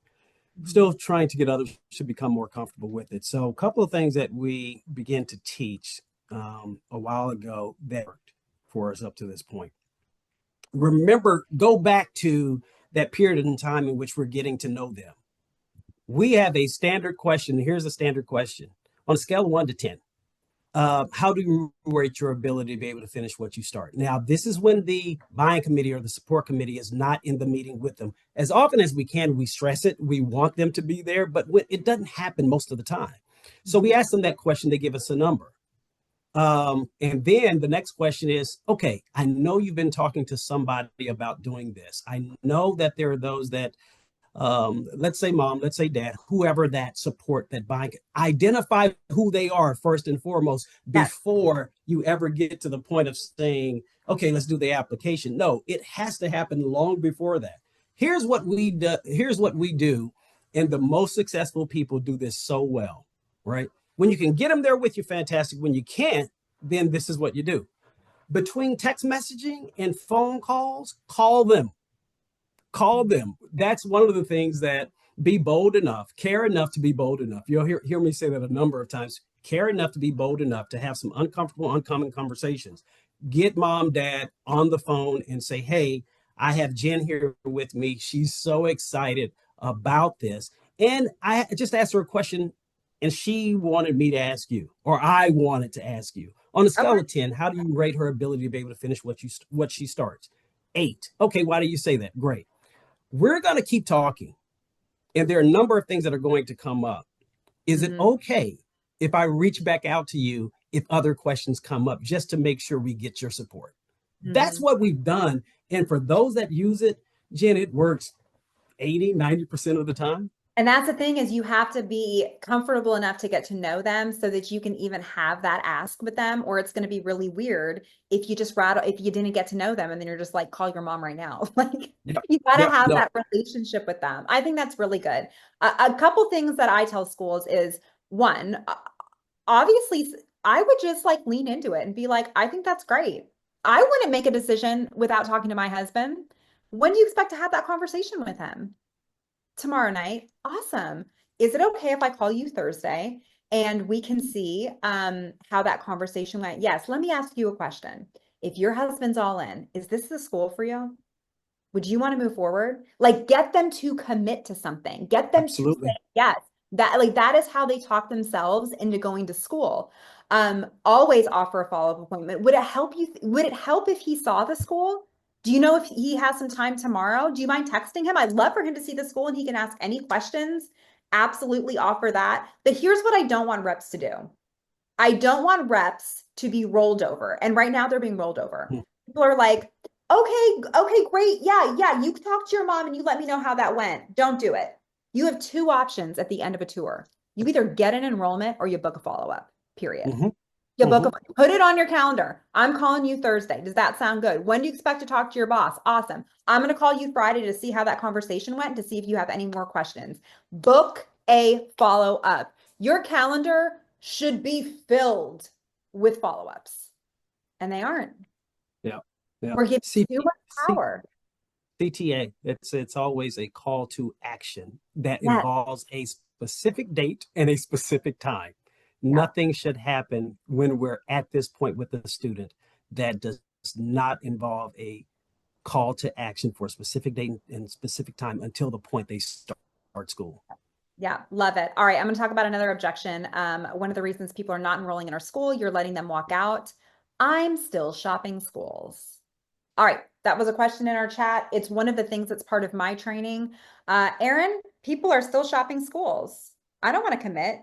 Mhm. still trying to get others to become more comfortable with it. So a couple of things that we began to teach a while ago that worked for us up to this point. Remember, go back to that period in time in which we're getting to know them. We have a standard question. Here's a standard question on a scale of 1 to 10. How do you rate your ability to be able to finish what you start? Now, this is when the buying committee or the support committee is not in the meeting with them. As often as we can, we stress it. We want them to be there, but it doesn't happen most of the time. So we ask them that question, they give us a number. And then the next question is, okay, I know you've been talking to somebody about doing this. I know that there are those that let's say mom, let's say dad, whoever that support that buying, identify who they are first and foremost Yes. before you ever get to the point of saying, okay, let's do the application. No, it has to happen long before that. Here's what we do. Here's what we do. And the most successful people do this so well, right? When you can get them there with you, fantastic. When you can't, then this is what you do. Between text messaging and phone calls, call them. That's one of the things that be bold enough, care enough to be bold enough. You'll hear me say that a number of times. Care enough to be bold enough to have some uncomfortable, uncommon conversations. Get mom, dad on the phone and say, hey, I have Jenn here with me. She's so excited about this. And I just asked her a question and she wanted me to ask you, or I wanted to ask you. On a scale of 10, how do you rate her ability to be able to finish what she starts? 8. Okay, why do you say that? Great. We're going to keep talking. And there are a number of things that are going to come up. Is it okay if I reach back out to you if other questions come up, just to make sure we get your support? That's what we've done. And for those that use it, Jenn, it works 80-90% of the time. And that's the thing, is you have to be comfortable enough to get to know them so that you can even have that ask with them, or it's going to be really weird if you just if you didn't get to know them and then you're just like, call your mom right now. Like, Yep. you got to Yep. have No. that relationship with them. I think that's really good. A couple things that I tell schools is, one, obviously I would just like lean into it and be like, I think that's great. I wouldn't make a decision without talking to my husband. When do you expect to have that conversation with him? Tomorrow night. Awesome. Is it okay if I call you Thursday and we can see how that conversation went? Yes. Let me ask you a question. If your husband's all in, is this the school for you? Would you want to move forward? Like, get them to commit to something. Get them to say Absolutely. yes. That is how they talk themselves into going to school. Always offer a follow-up appointment. Would it help you? Would it help if he saw the school? Do you know if he has some time tomorrow? Do you mind texting him? I'd love for him to see the school and he can ask any questions. Absolutely offer that. But here's what I don't want reps to do. I don't want reps to be rolled over. And right now they're being rolled over. People are like, okay, great. Yeah. You talk to your mom and you let me know how that went. Don't do it. You have two options at the end of a tour. You either get an enrollment or you book a follow-up, period. Mm-hmm. You book put it on your calendar. I'm calling you Thursday. Does that sound good? When do you expect to talk to your boss? Awesome. I'm going to call you Friday to see how that conversation went, to see if you have any more questions. Book a follow-up. Your calendar should be filled with follow-ups, and they aren't. Yeah. Yeah. We're giving too much power. CTA, it's always a call to action that Yes. involves a specific date and a specific time. Yeah. Nothing should happen when we're at this point with the student that does not involve a call to action for a specific date and specific time until the point they start school. Yeah, love it. All right, I'm going to talk about another objection. One of the reasons people are not enrolling in our school, you're letting them walk out. I'm still shopping schools. All right, that was a question in our chat. It's one of the things that's part of my training. Aaron, people are still shopping schools. I don't want to commit.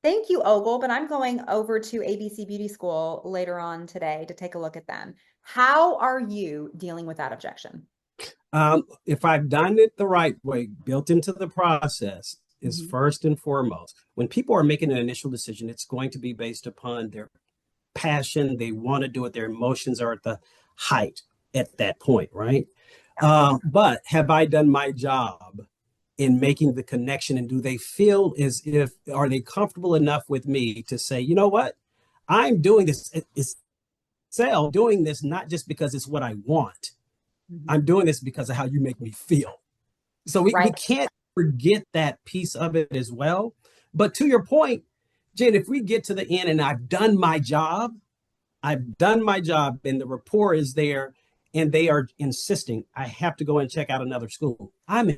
Thank you, Ogle, but I'm going over to ABC Beauty School later on today to take a look at them. How are you dealing with that objection? If I've done it the right way, built into the process, is first and foremost. When people are making an initial decision, it's going to be based upon their passion. They want to do it. Their emotions are at the height at that point, right? But have I done my job in making the connection, and do they feel as if, are they comfortable enough with me to say, you know what, I'm doing this, doing this not just because it's what I want. I'm doing this because of how you make me feel. So we can't forget that piece of it as well. But to your point, Jenn, if we get to the end and I've done my job and the rapport is there and they are insisting, I have to go and check out another school, I'm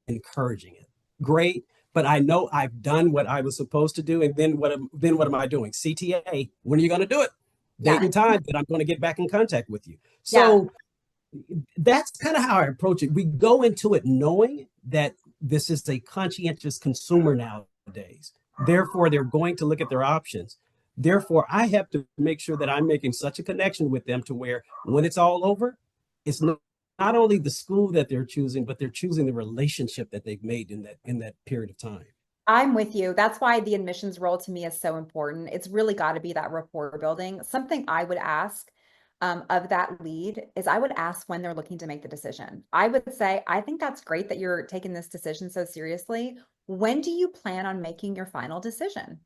encouraging it. Great. but I know I've done what I was supposed to do. And then what am I doing? CTA, when are you going to do it? Date Yeah. and time that I'm going to get back in contact with you. Yeah. So that's kind of how I approach it. We go into it knowing that this is a conscientious consumer nowadays. Therefore, they're going to look at their options. Therefore, I have to make sure that I'm making such a connection with them to where when it's all over, it's not only the school that they're choosing, but they're choosing the relationship that they've made in that period of time. I'm with you. That's why the admissions role to me is so important. It's really got to be that rapport building. Something I would ask of that lead is I would ask when they're looking to make the decision. I would say, I think that's great that you're taking this decision so seriously. When do you plan on making your final decision?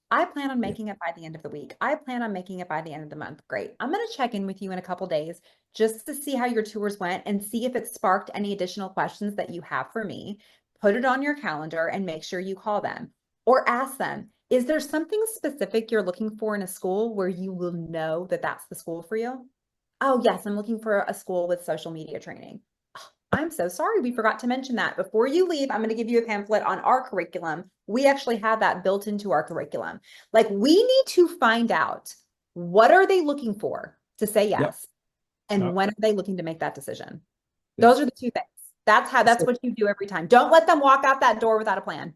I plan on Yeah. making it by the end of the week. I plan on making it by the end of the month. Great. I'm going to check in with you in a couple days just to see how your tours went and see if it sparked any additional questions that you have for me. Put it on your calendar and make sure you call them or ask them, is there something specific you're looking for in a school where you will know that that's the school for you? Oh, yes, I'm looking for a school with social media training. I'm so sorry, we forgot to mention that. Before you leave, I'm going to give you a pamphlet on our curriculum. We actually have that built into our curriculum. Like we need to find out what are they looking for to say Yep. yes, and Uh, when are they looking to make that decision? yep. Those are the two things. That's So what you do every time. Don't let them walk out that door without a plan.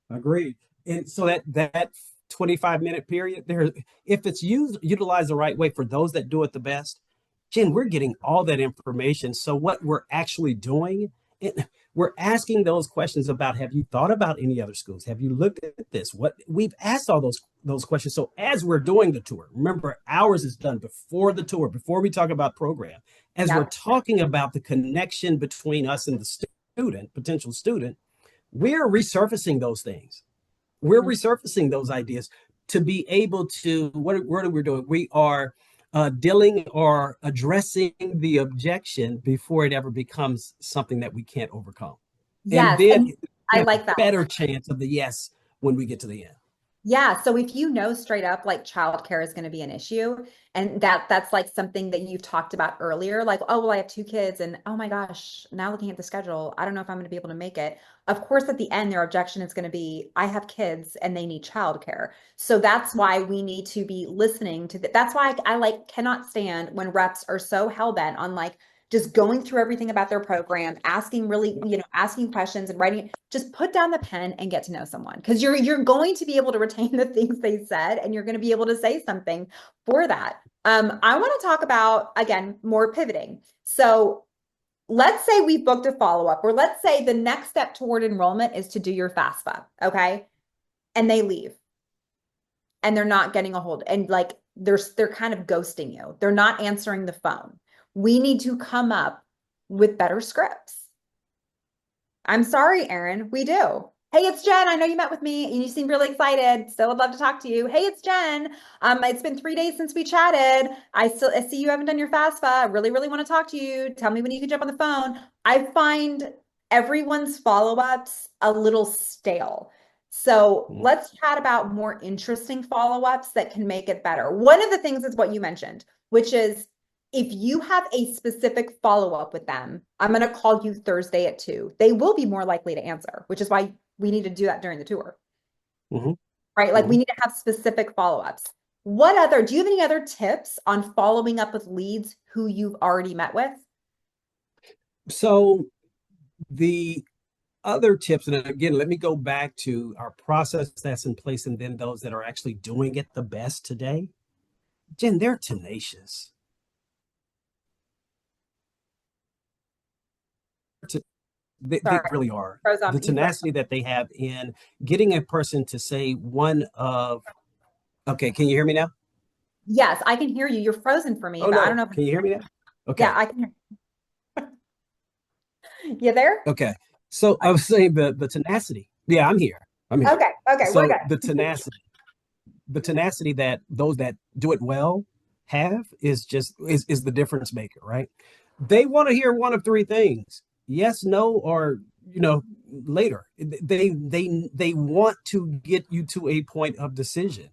agreed. And so that 25-minute period there, if it's utilized the right way for those that do it the best, Jen, we're getting all that information. So what we're actually doing, we're asking those questions about, have you thought about any other schools? Have you looked at this? What we've asked all those questions. So as we're doing the tour, remember ours is done before the tour, before we talk about program. As we're Yep. talking about the connection between us and the student, potential student, we're resurfacing those things. We're Mhm. resurfacing those ideas to be able to what are we doing? We are dealing or addressing the objection before it ever becomes something that we can't overcome. And Yes, then and we I have a like that. better chance of the yes when we get to the end. Yeah, so if you know straight up like childcare is going to be an issue and that's like something that you've talked about earlier, like, oh, well, I have two kids and oh my gosh, now looking at the schedule, I don't know if I'm going to be able to make it. Of course, at the end, their objection is going to be, I have kids and they need childcare. So that's why we need to be listening to that. That's why I like cannot stand when reps are so hell bent on like just going through everything about their program, asking really, asking questions and writing. Just put down the pen and get to know someone because you're going to be able to retain the things they said and you're going to be able to say something for that. I want to talk about again more pivoting. So let's say we booked a follow-up, or let's say the next step toward enrollment is to do your FAFSA, okay? And they leave and they're not getting a hold and like they're kind of ghosting you. They're not answering the phone. We need to come up with better scripts. I'm sorry, Aaron, we do. Hey, it's Jenn. I know you met with me and you seem really excited. Still would love to talk to you. Hey, it's Jenn. It's been 3 days since we chatted. I see you haven't done your FAFSA. I really, really want to talk to you. Tell me when you can jump on the phone. I find everyone's follow-ups a little stale. So Mm-hmm. let's chat about more interesting follow-ups that can make it better. One of the things is what you mentioned, which is if you have a specific follow-up with them, I'm going to call you Thursday at 2. They will be more likely to answer, which is why we need to do that during the tour, Mm-hmm. right? Like Mm-hmm. we need to have specific follow-ups. Do you have any other tips on following up with leads who you've already met with? So the other tips, and again, let me go back to our process that's in place and then those that are actually doing it the best today. Jen, they're tenacious. They Sorry, really are. froze The on you. tenacity that they have in getting a person to say okay, can you hear me now? Yes, I can hear you. You're frozen for me, Oh but I don't no, know if can you hear me now? yeah, Okay, I can hear you there. okay. So I was saying the tenacity. Yeah, I'm here. I'm here. Okay, okay, we're So the tenacity that those that do it well have is the difference maker, right? They want to hear one of three things: yes, no, or later. They want to get you to a point of decision.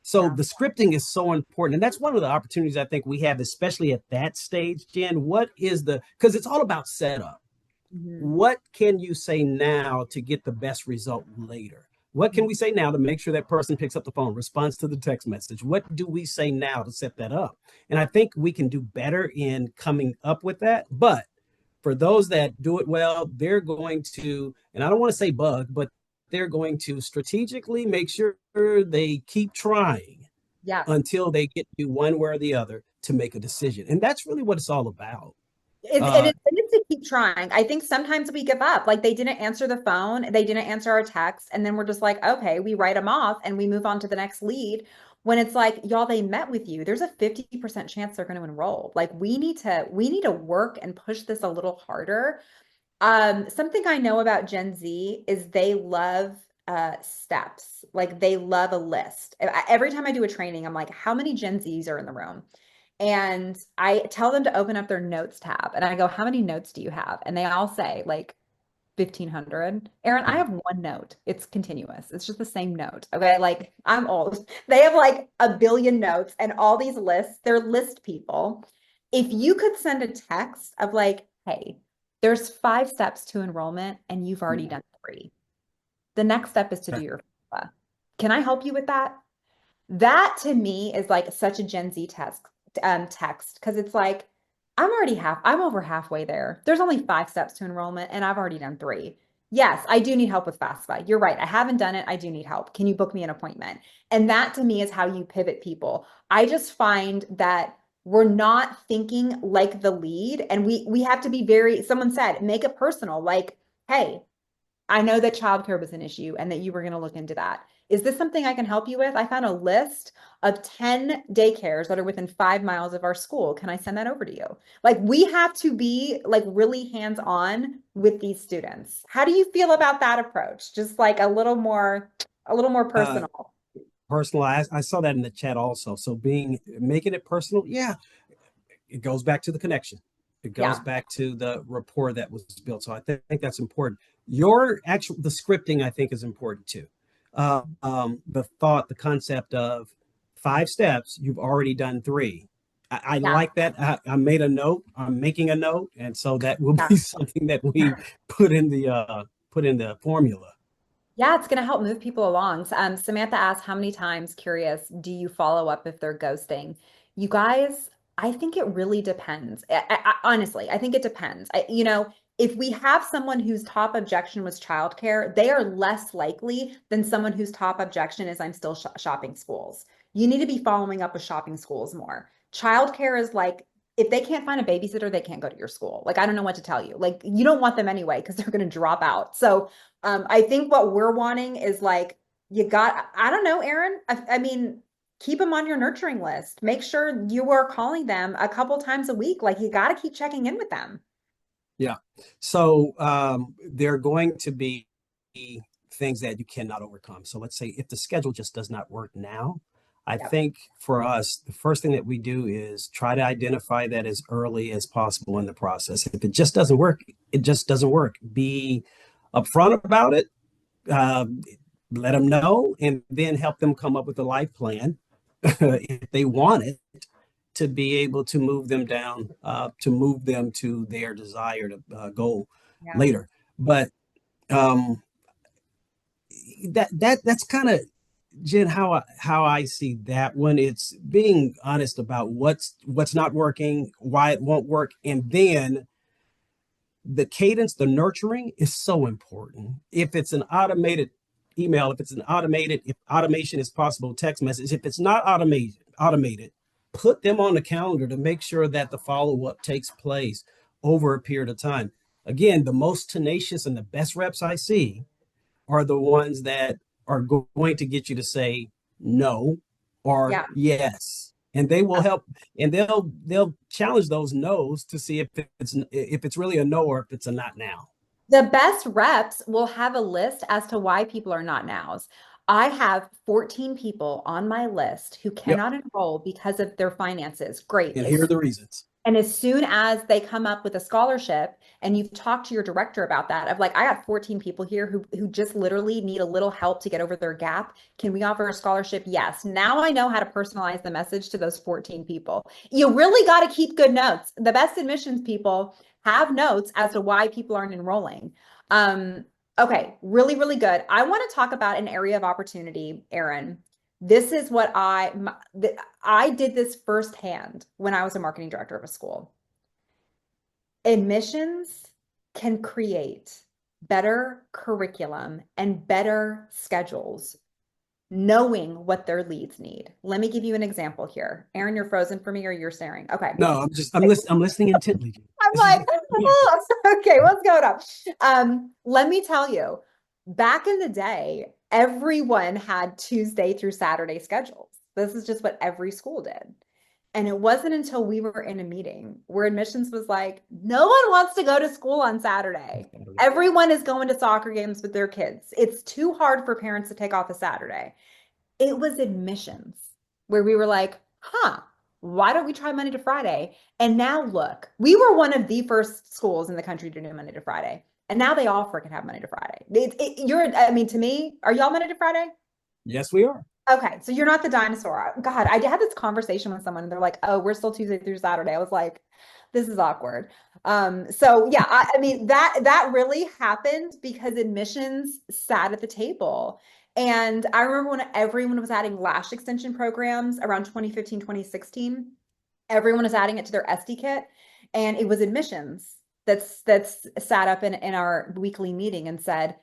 So Yeah. the scripting is so important, and that's one of the opportunities I think we have, especially at that stage. Jen, what is the because it's all about setup. Mhm. what can you say now to get the best result later? What can we say now to make sure that person picks up the phone, responds to the text message? What do we say now to set that up? And I think we can do better in coming up with that. But for those that do it well, they're going to, and I don't want to say bug, but they're going to strategically make sure they keep trying Yeah. until they get you one way or the other to make a decision. And that's really what it's all about. And Uh, it's to keep trying. I think sometimes we give up. Like they didn't answer the phone, they didn't answer our text, and then we're just like, okay, we write them off and we move on to the next lead. When it's like, y'all, they met with you. There's a 50% chance they're going to enroll. Like we need to work and push this a little harder. Something I know about Gen Z is they love steps. Like they love a list. Every time I do a training, I'm like, how many Gen Zs are in the room? And I tell them to open up their notes tab and I go, how many notes do you have? And they all say like 1,500. Aaron, I have one note. It's continuous. It's just the same note. Okay. Like I'm old. They have like a billion notes and all these lists. They're list people. If you could send a text of like, hey, there's 5 steps to enrollment and you've already done 3. The next step is to do your FAFSA. Can I help you with that? That to me is like such a Gen Z text because it's like I'm over halfway there. There's only 5 steps to enrollment and I've already done 3. Yes, I do need help with FAFSA. You're right. I haven't done it. I do need help. Can you book me an appointment? And that to me is how you pivot people. I just find that we're not thinking like the lead and we have to be very, someone said, make it personal. Like, hey, I know that childcare was an issue and that you were going to look into that. Is this something I can help you with? I found a list of 10 daycares that are within 5 miles of our school. Can I send that over to you? Like we have to be like really hands-on with these students. How do you feel about that approach? Just like a little more uh, personal. Personal, I saw that in the chat also. So making it personal, yeah, it goes back to the connection. It goes Yeah. back to the rapport that was built. So I think that's important. The scripting, I think, is important too. The concept of 5 steps, you've already done 3. I Yeah. like that. I made a note. I'm making a note, and so that will Yeah. be something that we put in the formula. Yeah, it's going to help move people along. Samantha asked, how many times, curious, do you follow up if they're ghosting? You guys, I think it really depends. Honestly, I think it depends. If we have someone whose top objection was childcare, they are less likely than someone whose top objection is I'm still shopping schools. You need to be following up with shopping schools more. Childcare is like, if they can't find a babysitter, they can't go to your school. Like, I don't know what to tell you. Like, you don't want them anyway because they're going to drop out. So, I think what we're wanting is like, I don't know, Aaron. I mean, keep them on your nurturing list. Make sure you are calling them a couple times a week. Like, you got to keep checking in with them. Yeah. So there are going to be things that you cannot overcome. So let's say if the schedule just does not work now, I Yep. think for us, the first thing that we do is try to identify that as early as possible in the process. If it just doesn't work, it just doesn't work. Be upfront about it, uh, let them know, and then help them come up with a life plan if they want it to be able to move them down, to move them to their desired goal Yeah. later. But um, that's kind of Jen how I see that one. It's being honest about what's not working, why it won't work, and then the cadence, the nurturing is so important. If it's an automated email, if automation is possible, text message, if it's not automated, put them on the calendar to make sure that the follow up takes place over a period of time. Again, the most tenacious and the best reps I see are the ones that are going to get you to say no or Yeah. yes, and they will help, and they'll challenge those no's to see if it's really a no or if it's a not now. The best reps will have a list as to why people are not nows. I have 14 people on my list who Yep, cannot enroll because of their finances. Great. and here are the reasons. And as soon as they come up with a scholarship and you've talked to your director about that of like, I got 14 people here who just literally need a little help to get over their gap. Can we offer a scholarship? Yes. Now I know how to personalize the message to those 14 people. You really got to keep good notes. The best admissions people have notes as to why people aren't enrolling. Okay, really, really good. I want to talk about an area of opportunity, Aaron. This is what I did this firsthand when I was a marketing director of a school. Admissions can create better curriculum and better schedules knowing what their leads need. Let me give you an example here. Aaron, you're frozen for me or you're staring? Okay. No, I'm listening intently. I'm This is like, oh, okay, what's going on? Let me tell you, back in the day, everyone had Tuesday through Saturday schedules. This is just what every school did. And it wasn't until we were in a meeting where admissions was like, no one wants to go to school on Saturday. Everyone is going to soccer games with their kids. It's too hard for parents to take off a Saturday. It was admissions where we were like, huh, why don't we try Monday to Friday? And now look, we were one of the first schools in the country to do Monday to Friday. And now they all freaking have Monday to Friday. I mean, to me, are y'all Monday to Friday? Yes, we are. Okay, so you're not the dinosaur. God, I had this conversation with someone and they're like, oh, we're still Tuesday through Saturday. I was like, this is awkward. So yeah, I mean that really happened because admissions sat at the table. And I remember when everyone was adding lash extension programs around 2015, 2016, everyone was adding it to their SD kit. And it was admissions that's sat up in our weekly meeting and said,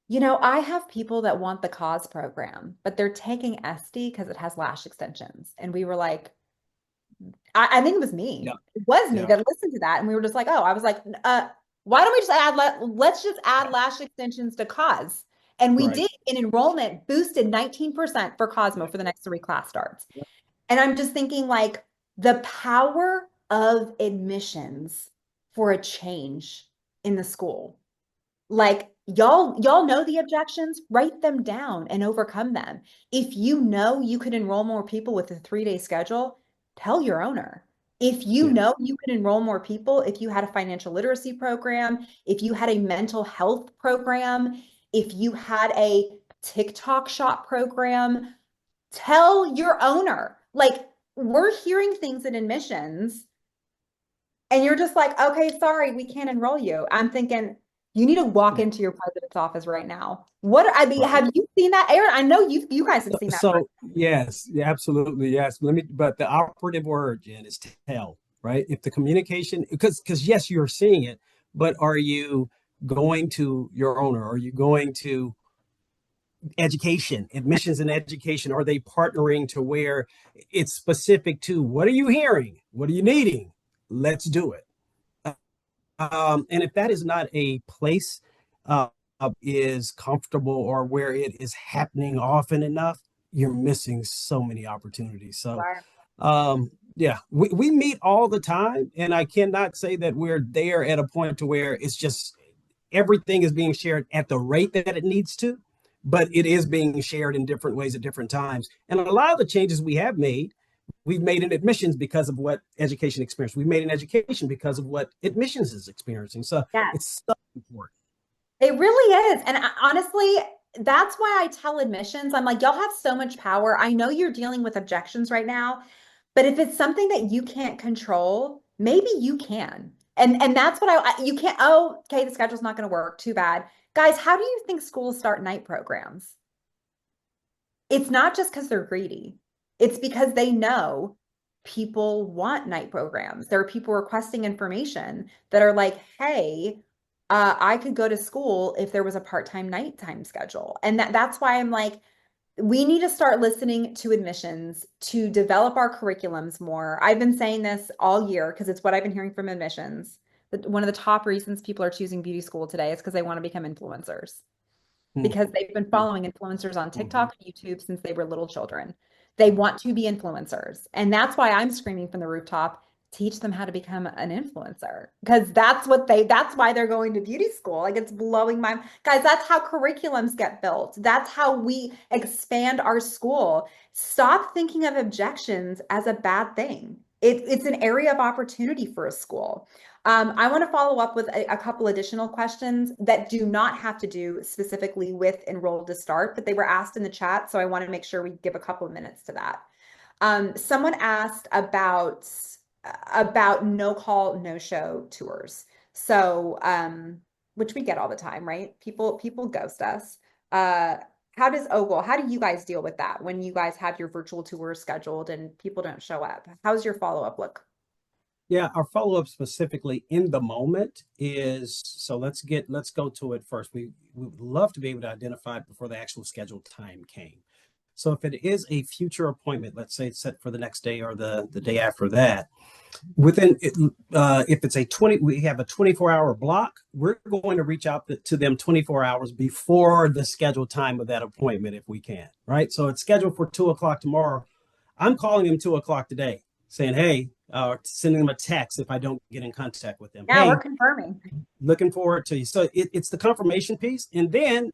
you know, I have people that want the cause program, but they're taking SD because it has lash extensions. And we were like, I think it was me. Yeah, It was me yeah, that listened to that. And we were just like, oh, I was like, why don't we just let's just add lash extensions to cause. And we right. did. In enrollment boosted 19% for Cosmo for the next 3 class starts. And I'm just thinking like the power of admissions for a change in the school. Like y'all know the objections, write them down and overcome them. If you know you could enroll more people with a 3-day schedule, tell your owner. If you Yeah, know you could enroll more people, if you had a financial literacy program, if you had a mental health program, if you had a TikTok shop program, tell your owner. Like we're hearing things in admissions and you're just like, okay, sorry, we can't enroll you. I'm thinking you need to walk yeah, into your president's office right now. I mean, right. have you seen that, Aaron? I know you guys have seen that. So yes, yeah, absolutely, yes. But the operative word, Jen, is tell, right? If the communication, because yes, you're seeing it, but are you going to your owner? Are you going to education, admissions and education? Are they partnering to where it's specific to what are you hearing? What are you needing? Let's do it. And if that is not a place is comfortable or where it is happening often enough, you're missing so many opportunities. So, Right. yeah, we meet all the time, and I cannot say that we're there at a point to where it's just everything is being shared at the rate that it needs to, but it is being shared in different ways at different times. And a lot of the changes we've made in admissions because of what education experienced. We've made in education because of what admissions is experiencing. So Yes. it's so important. It really is. And honestly, that's why I tell admissions, I'm like, y'all have so much power. I know you're dealing with objections right now, but if it's something that you can't control, maybe you can. And that's what you can't, oh, okay, the schedule's not going to work. Too bad. Guys, how do you think schools start night programs? It's not just because they're greedy. It's because they know people want night programs. There are people requesting information that are like, hey, I could go to school if there was a part-time nighttime schedule. And that's why I'm like, we need to start listening to admissions to develop our curriculums more. I've been saying this all year because it's what I've been hearing from admissions. One of the top reasons people are choosing beauty school today is because they want to become influencers because they've been following influencers on Mm-hmm. TikTok and YouTube since they were little children. They want to be influencers. And that's why I'm screaming from the rooftop, teach them how to become an influencer. Because that's why they're going to beauty school. Like it's blowing my guys, that's how curriculums get built. That's how we expand our school. Stop thinking of objections as a bad thing. it's an area of opportunity for a school. I want to follow up with a couple additional questions that do not have to do specifically with enroll to start, but they were asked in the chat, so I want to make sure we give a couple of minutes to that. Someone asked about no call, no show tours. So, which we get all the time, right? People ghost us. Uh, how do you guys deal with that when you guys have your virtual tours scheduled and people don't show up? How's your follow-up look? Yeah, our follow-up specifically in the moment is, so let's go to it first. We would love to be able to identify it before the actual scheduled time came. So if it is a future appointment, let's say it's set for the next day or the day after that, within if it's a 20, we have a 24-hour block, we're going to reach out to them 24 hours before the scheduled time of that appointment if we can, right? So it's scheduled for 2 o'clock tomorrow. I'm calling them 2 o'clock today saying, hey, sending them a text if I don't get in contact with them. Yeah, Hey, we're confirming. looking forward to you. So it's the confirmation piece. And then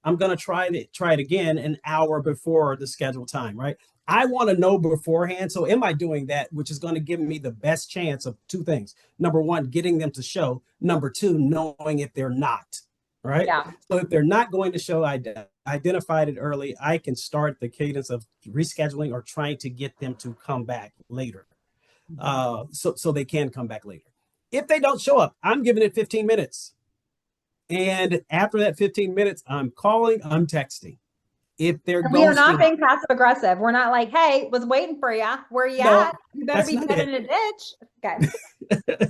I'm going to try it again an hour before the scheduled time, right? I want to know beforehand. So am I doing that, which is going to give me the best chance of two things. Number one, getting them to show. Number two, knowing if they're not, right? Yeah. So if they're not going to show, I identified it early. I can start the cadence of rescheduling or trying to get them to come back later. So they can come back later. If they don't show up, I'm giving it 15 minutes. And after that 15 minutes, I'm calling, I'm texting. If they're And we are not ghosting, being passive aggressive. We're not like, hey, was waiting for you. Where you no, at? You better that's be not dead it. in a ditch.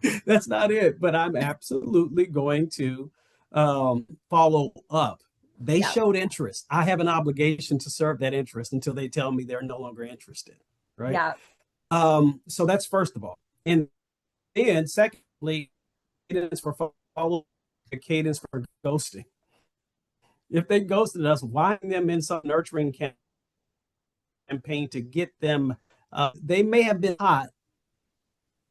Okay. That's not it. But I'm absolutely going to follow up. They Yeah. showed interest. I have an obligation to serve that interest until they tell me they're no longer interested. Right. Yeah. So that's first of all. And then secondly, cadence for follow, the cadence for ghosting. If they ghosted us, winding them in some nurturing campaign to get them, they may have been hot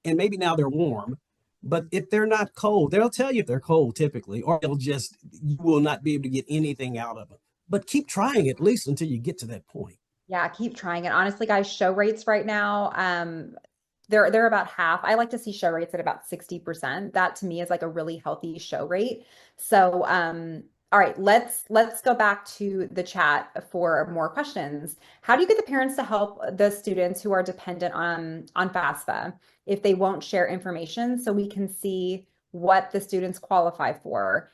and maybe now they're warm, but if they're not cold, they'll tell you if they're cold typically, or they'll just, you will not be able to get anything out of them. But keep trying at least until you get to that point. Yeah, keep trying it. Honestly, guys, show rates right now, they're about half. I like to see show rates at about 60%. That to me is like a really healthy show rate. So, all right, let's go back to the chat for more questions. How do you get the parents to help the students who are dependent on FAFSA if they won't share information so we can see what the students qualify for?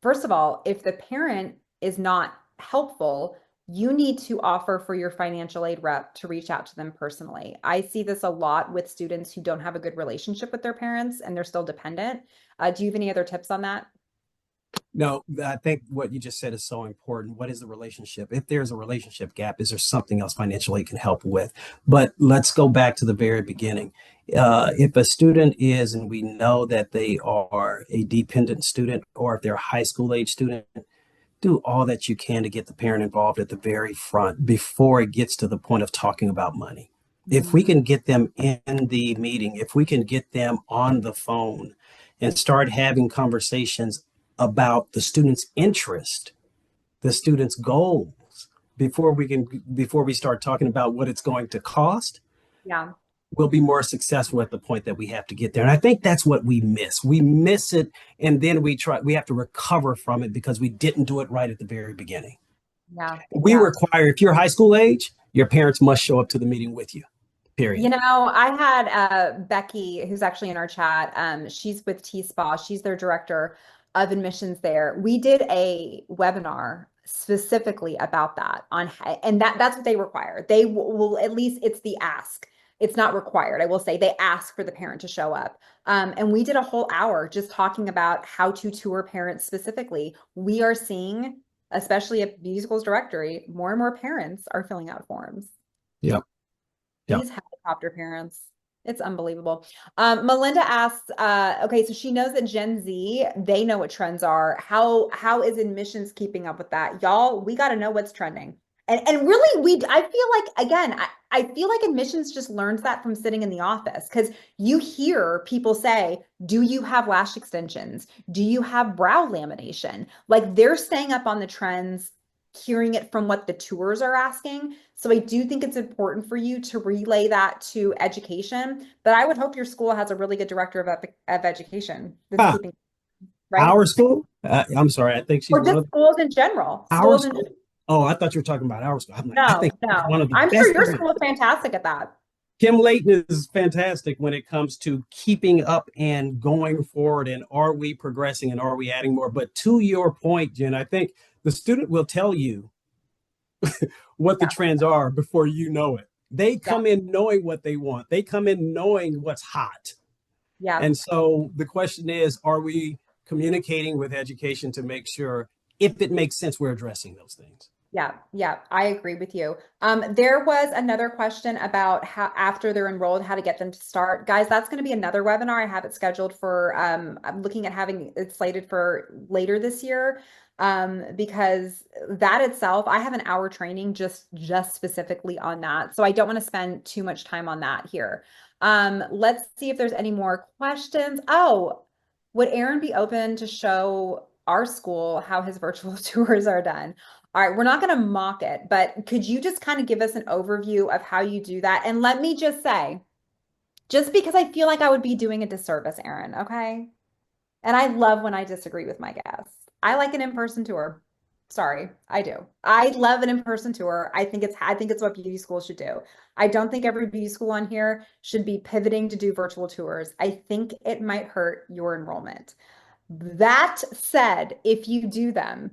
First of all, if the parent is not helpful, you need to offer for your financial aid rep to reach out to them personally. I see this a lot with students who don't have a good relationship with their parents and they're still dependent. Do you have any other tips on that? No, I think what you just said is so important. What is the relationship? If there's a relationship gap, is there something else financial aid can help with? But let's go back to the very beginning. If a student is, and we know that they are a dependent student, or if they're a high school age student, do all that you can to get the parent involved at the very front before it gets to the point of talking about money. If we can get them in the meeting, if we can get them on the phone and start having conversations about the student's interest, the student's goals, before we start talking about what it's going to cost, Yeah. we'll be more successful at the point that we have to get there. And I think that's what we miss. We miss it, and then we have to recover from it because we didn't do it right at the very beginning. Yeah. We Yeah. require, if you're high school age, your parents must show up to the meeting with you. Period. You know, I had Becky, who's actually in our chat. She's with T-Spa. She's their director of admissions there. We did a webinar specifically about that and that's what they require. They will at least it's the ask. It's not required. I will say they ask for the parent to show up. And we did a whole hour just talking about how to tour parents specifically. We are seeing, especially at Beauty Schools Directory, more and more parents are filling out forms. Yep. Yep. These helicopter parents. It's unbelievable. Melinda asks, okay, so she knows that Gen Z, they know what trends are. How is admissions keeping up with that? Y'all, we got to know what's trending. And really, I feel like, again, I feel like admissions just learns that from sitting in the office because you hear people say, do you have lash extensions? Do you have brow lamination? Like they're staying up on the trends hearing it from what the tours are asking. So I do think it's important for you to relay that to education, but I would hope your school has a really good director of education that's Huh, keeping, right? our school? I'm sorry, I think she's Or one just of schools in general, our schools in, school. Oh, I thought you were talking about our school. I'm like, I think no, she's no. one of the I'm sure best. your school is fantastic at that. Kim Layton is fantastic when it comes to keeping up and going forward. And are we progressing and are we adding more? But to your point, Jen, I think the student will tell you what the Yeah, trends are before you know it. They yeah, come in knowing what they want, they come in knowing what's hot. yeah. And so the question is, are we communicating with education to make sure if it makes sense, we're addressing those things? Yeah, yeah, I agree with you. There was another question about how after they're enrolled, how to get them to start. Guys, that's going to be another webinar. I have it scheduled for I'm looking at having it slated for later this year. Because that itself, I have an hour training just specifically on that. So I don't want to spend too much time on that here. Let's see if there's any more questions. Oh, would Aaron be open to show our school how his virtual tours are done? All right, we're not going to mock it, but could you just kind of give us an overview of how you do that? And let me just say, just because I feel like I would be doing a disservice, Aaron, okay? And I love when I disagree with my guests. I like an in-person tour. Sorry, I do. I love an in-person tour. I think it's what beauty schools should do. I don't think every beauty school on here should be pivoting to do virtual tours. I think it might hurt your enrollment. That said, if you do them,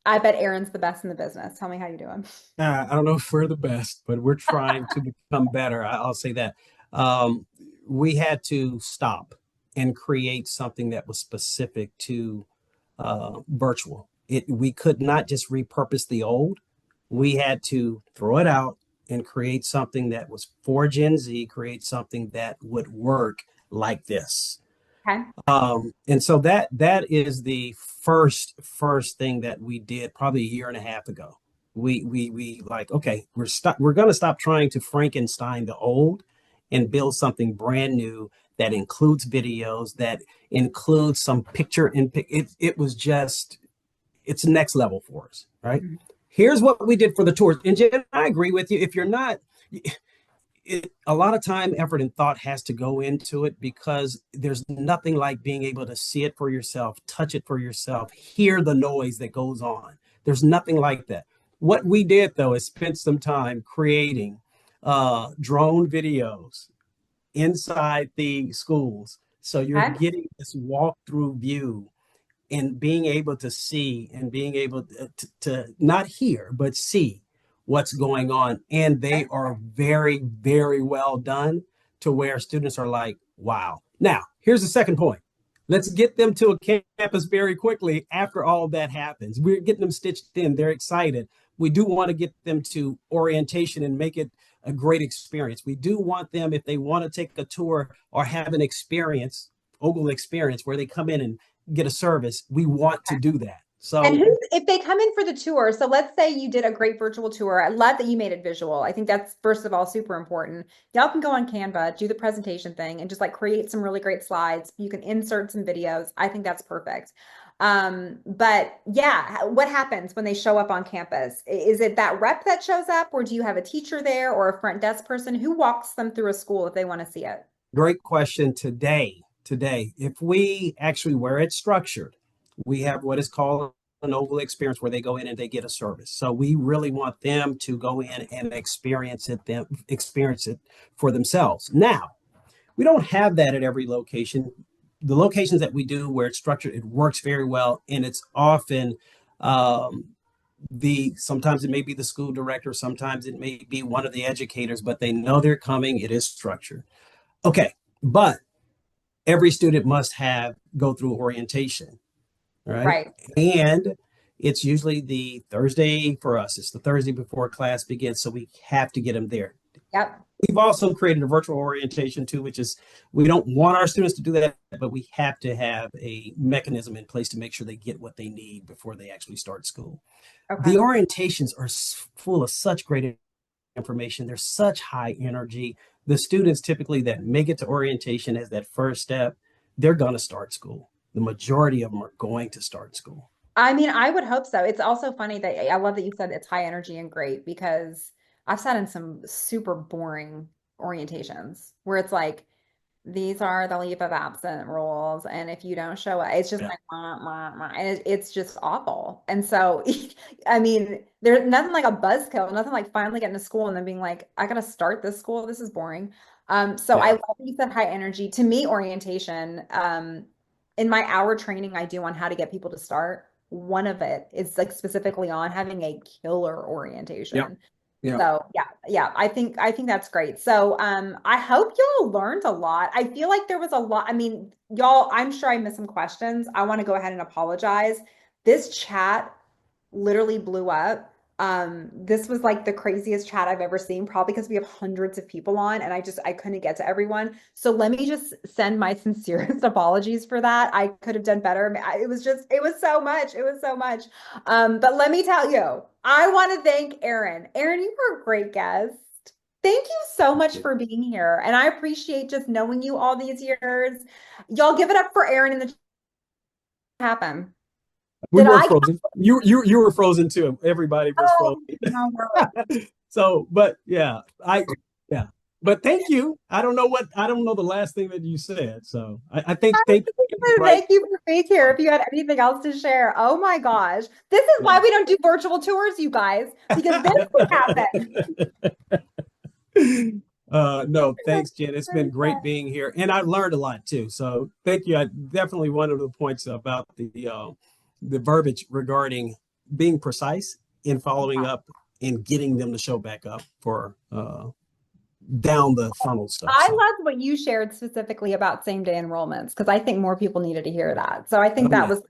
I bet Aaron's the best in the business. Tell me how you doing. I don't know if we're the best, but we're trying to become better. I'll say that. Um, we had to stop and create something that was specific to virtual. We could not just repurpose the old. We had to throw it out and create something that was for Gen Z, create something that would work like this. Okay. And so that is the first thing that we did probably a year and a half ago. We like, okay, we're gonna stop trying to Frankenstein the old and build something brand new that includes videos, that includes some picture in it was just it's next level for us, right? Mhm. Here's what we did for the tours. And Jen, I agree with you. If you're not a lot of time, effort, and thought has to go into it because there's nothing like being able to see it for yourself, touch it for yourself, hear the noise that goes on. There's nothing like that. What we did though is spend some time creating drone videos inside the schools. So you're Okay. getting this walkthrough view and being able to see and being able to not hear but see what's going on, and they are very very well done to where students are like, wow. Now here's the second point. Let's get them to a campus very quickly. After all that happens, we're getting them stitched in, they're excited. We do want to get them to orientation and make it a great experience. We do want them, if they want to take a tour or have an experience, Ogle experience, where they come in and get a service, we want to do that. And So if they come in for the tour, so let's say you did a great virtual tour. I love that you made it visual. I think that's first of all super important. Y'all can go on Canva, do the presentation thing, and just like create some really great slides. You can insert some videos. I think that's perfect. But yeah, what happens when they show up on campus? Is it that rep that shows up, or do you have a teacher there or a front desk person who walks them through a school if they want to see it? great question today. If we actually, where it's structured, we have what is called an Ogle experience where they go in and they get a service. So we really want them to go in and experience it for themselves. Now, we don't have that at every location. The locations that we do where it's structured, it works very well, and it's often um, the sometimes it may be the school director, sometimes it may be one of the educators, but they know they're coming. It is structured. Okay, but every student must have go through orientation, right? Right. And it's usually the Thursday for us. It's the Thursday before class begins, so we have to get them there. Yep. We've also created a virtual orientation too, which is we don't want our students to do that, but we have to have a mechanism in place to make sure they get what they need before they actually start school. The Okay. orientations are full of such great information. There's such high energy. The students typically that make it to orientation as that first step, they're going to start school. The majority of them are going to start school. I mean, I would hope so. It's also funny that I love that you said it's high energy and great because I've sat in some super boring orientations where it's like, these are the leave of absence rules. And if you don't show up, it's just Yeah. like, and it's just awful. And so, I mean, there's nothing like a buzzkill, nothing like finally getting to school and then being like, I gotta start this school. This is boring. So I Yeah. love that you said high energy. To me, orientation, in my hour training I do on how to get people to start, one of it is like specifically on having a killer Yeah. orientation. Yeah. So yeah, I think that's great. So I hope y'all learned a lot. I feel like there was a lot. I mean, y'all, I'm sure I missed some questions. I want to go ahead and apologize. This chat literally blew up. This was like the craziest chat I've ever seen, probably because we have hundreds of people on and I couldn't get to everyone. So let me just send my sincerest apologies for that. I could have done better. It was so much. It was so much. But let me tell you, I want to thank Aaron. Aaron, you were a great guest. Thank you so much for being here. And I appreciate just knowing you all these years. Y'all give it up for Aaron in the chat happen. We Did were I? frozen. You were frozen too. Everybody was Oh, frozen. my word. So, but yeah, yeah. But thank you. I don't know the last thing that you said. So I think thank you, right. Thank you for being here. If you had anything else to share, oh my gosh. This is why we don't do virtual tours, you guys, because this would happen. No, thanks, Jen. It's been great being here, and I learned a lot too. So thank you. I definitely one of the points about the verbiage regarding being precise in following up and getting them to show back up for down the funnel stuff. I So, loved what you shared specifically about same day enrollments because I think more people needed to hear that. So I think oh that yeah. was,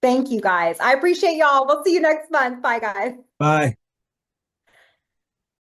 thank you guys. I appreciate y'all. We'll see you next month. Bye, guys. Bye.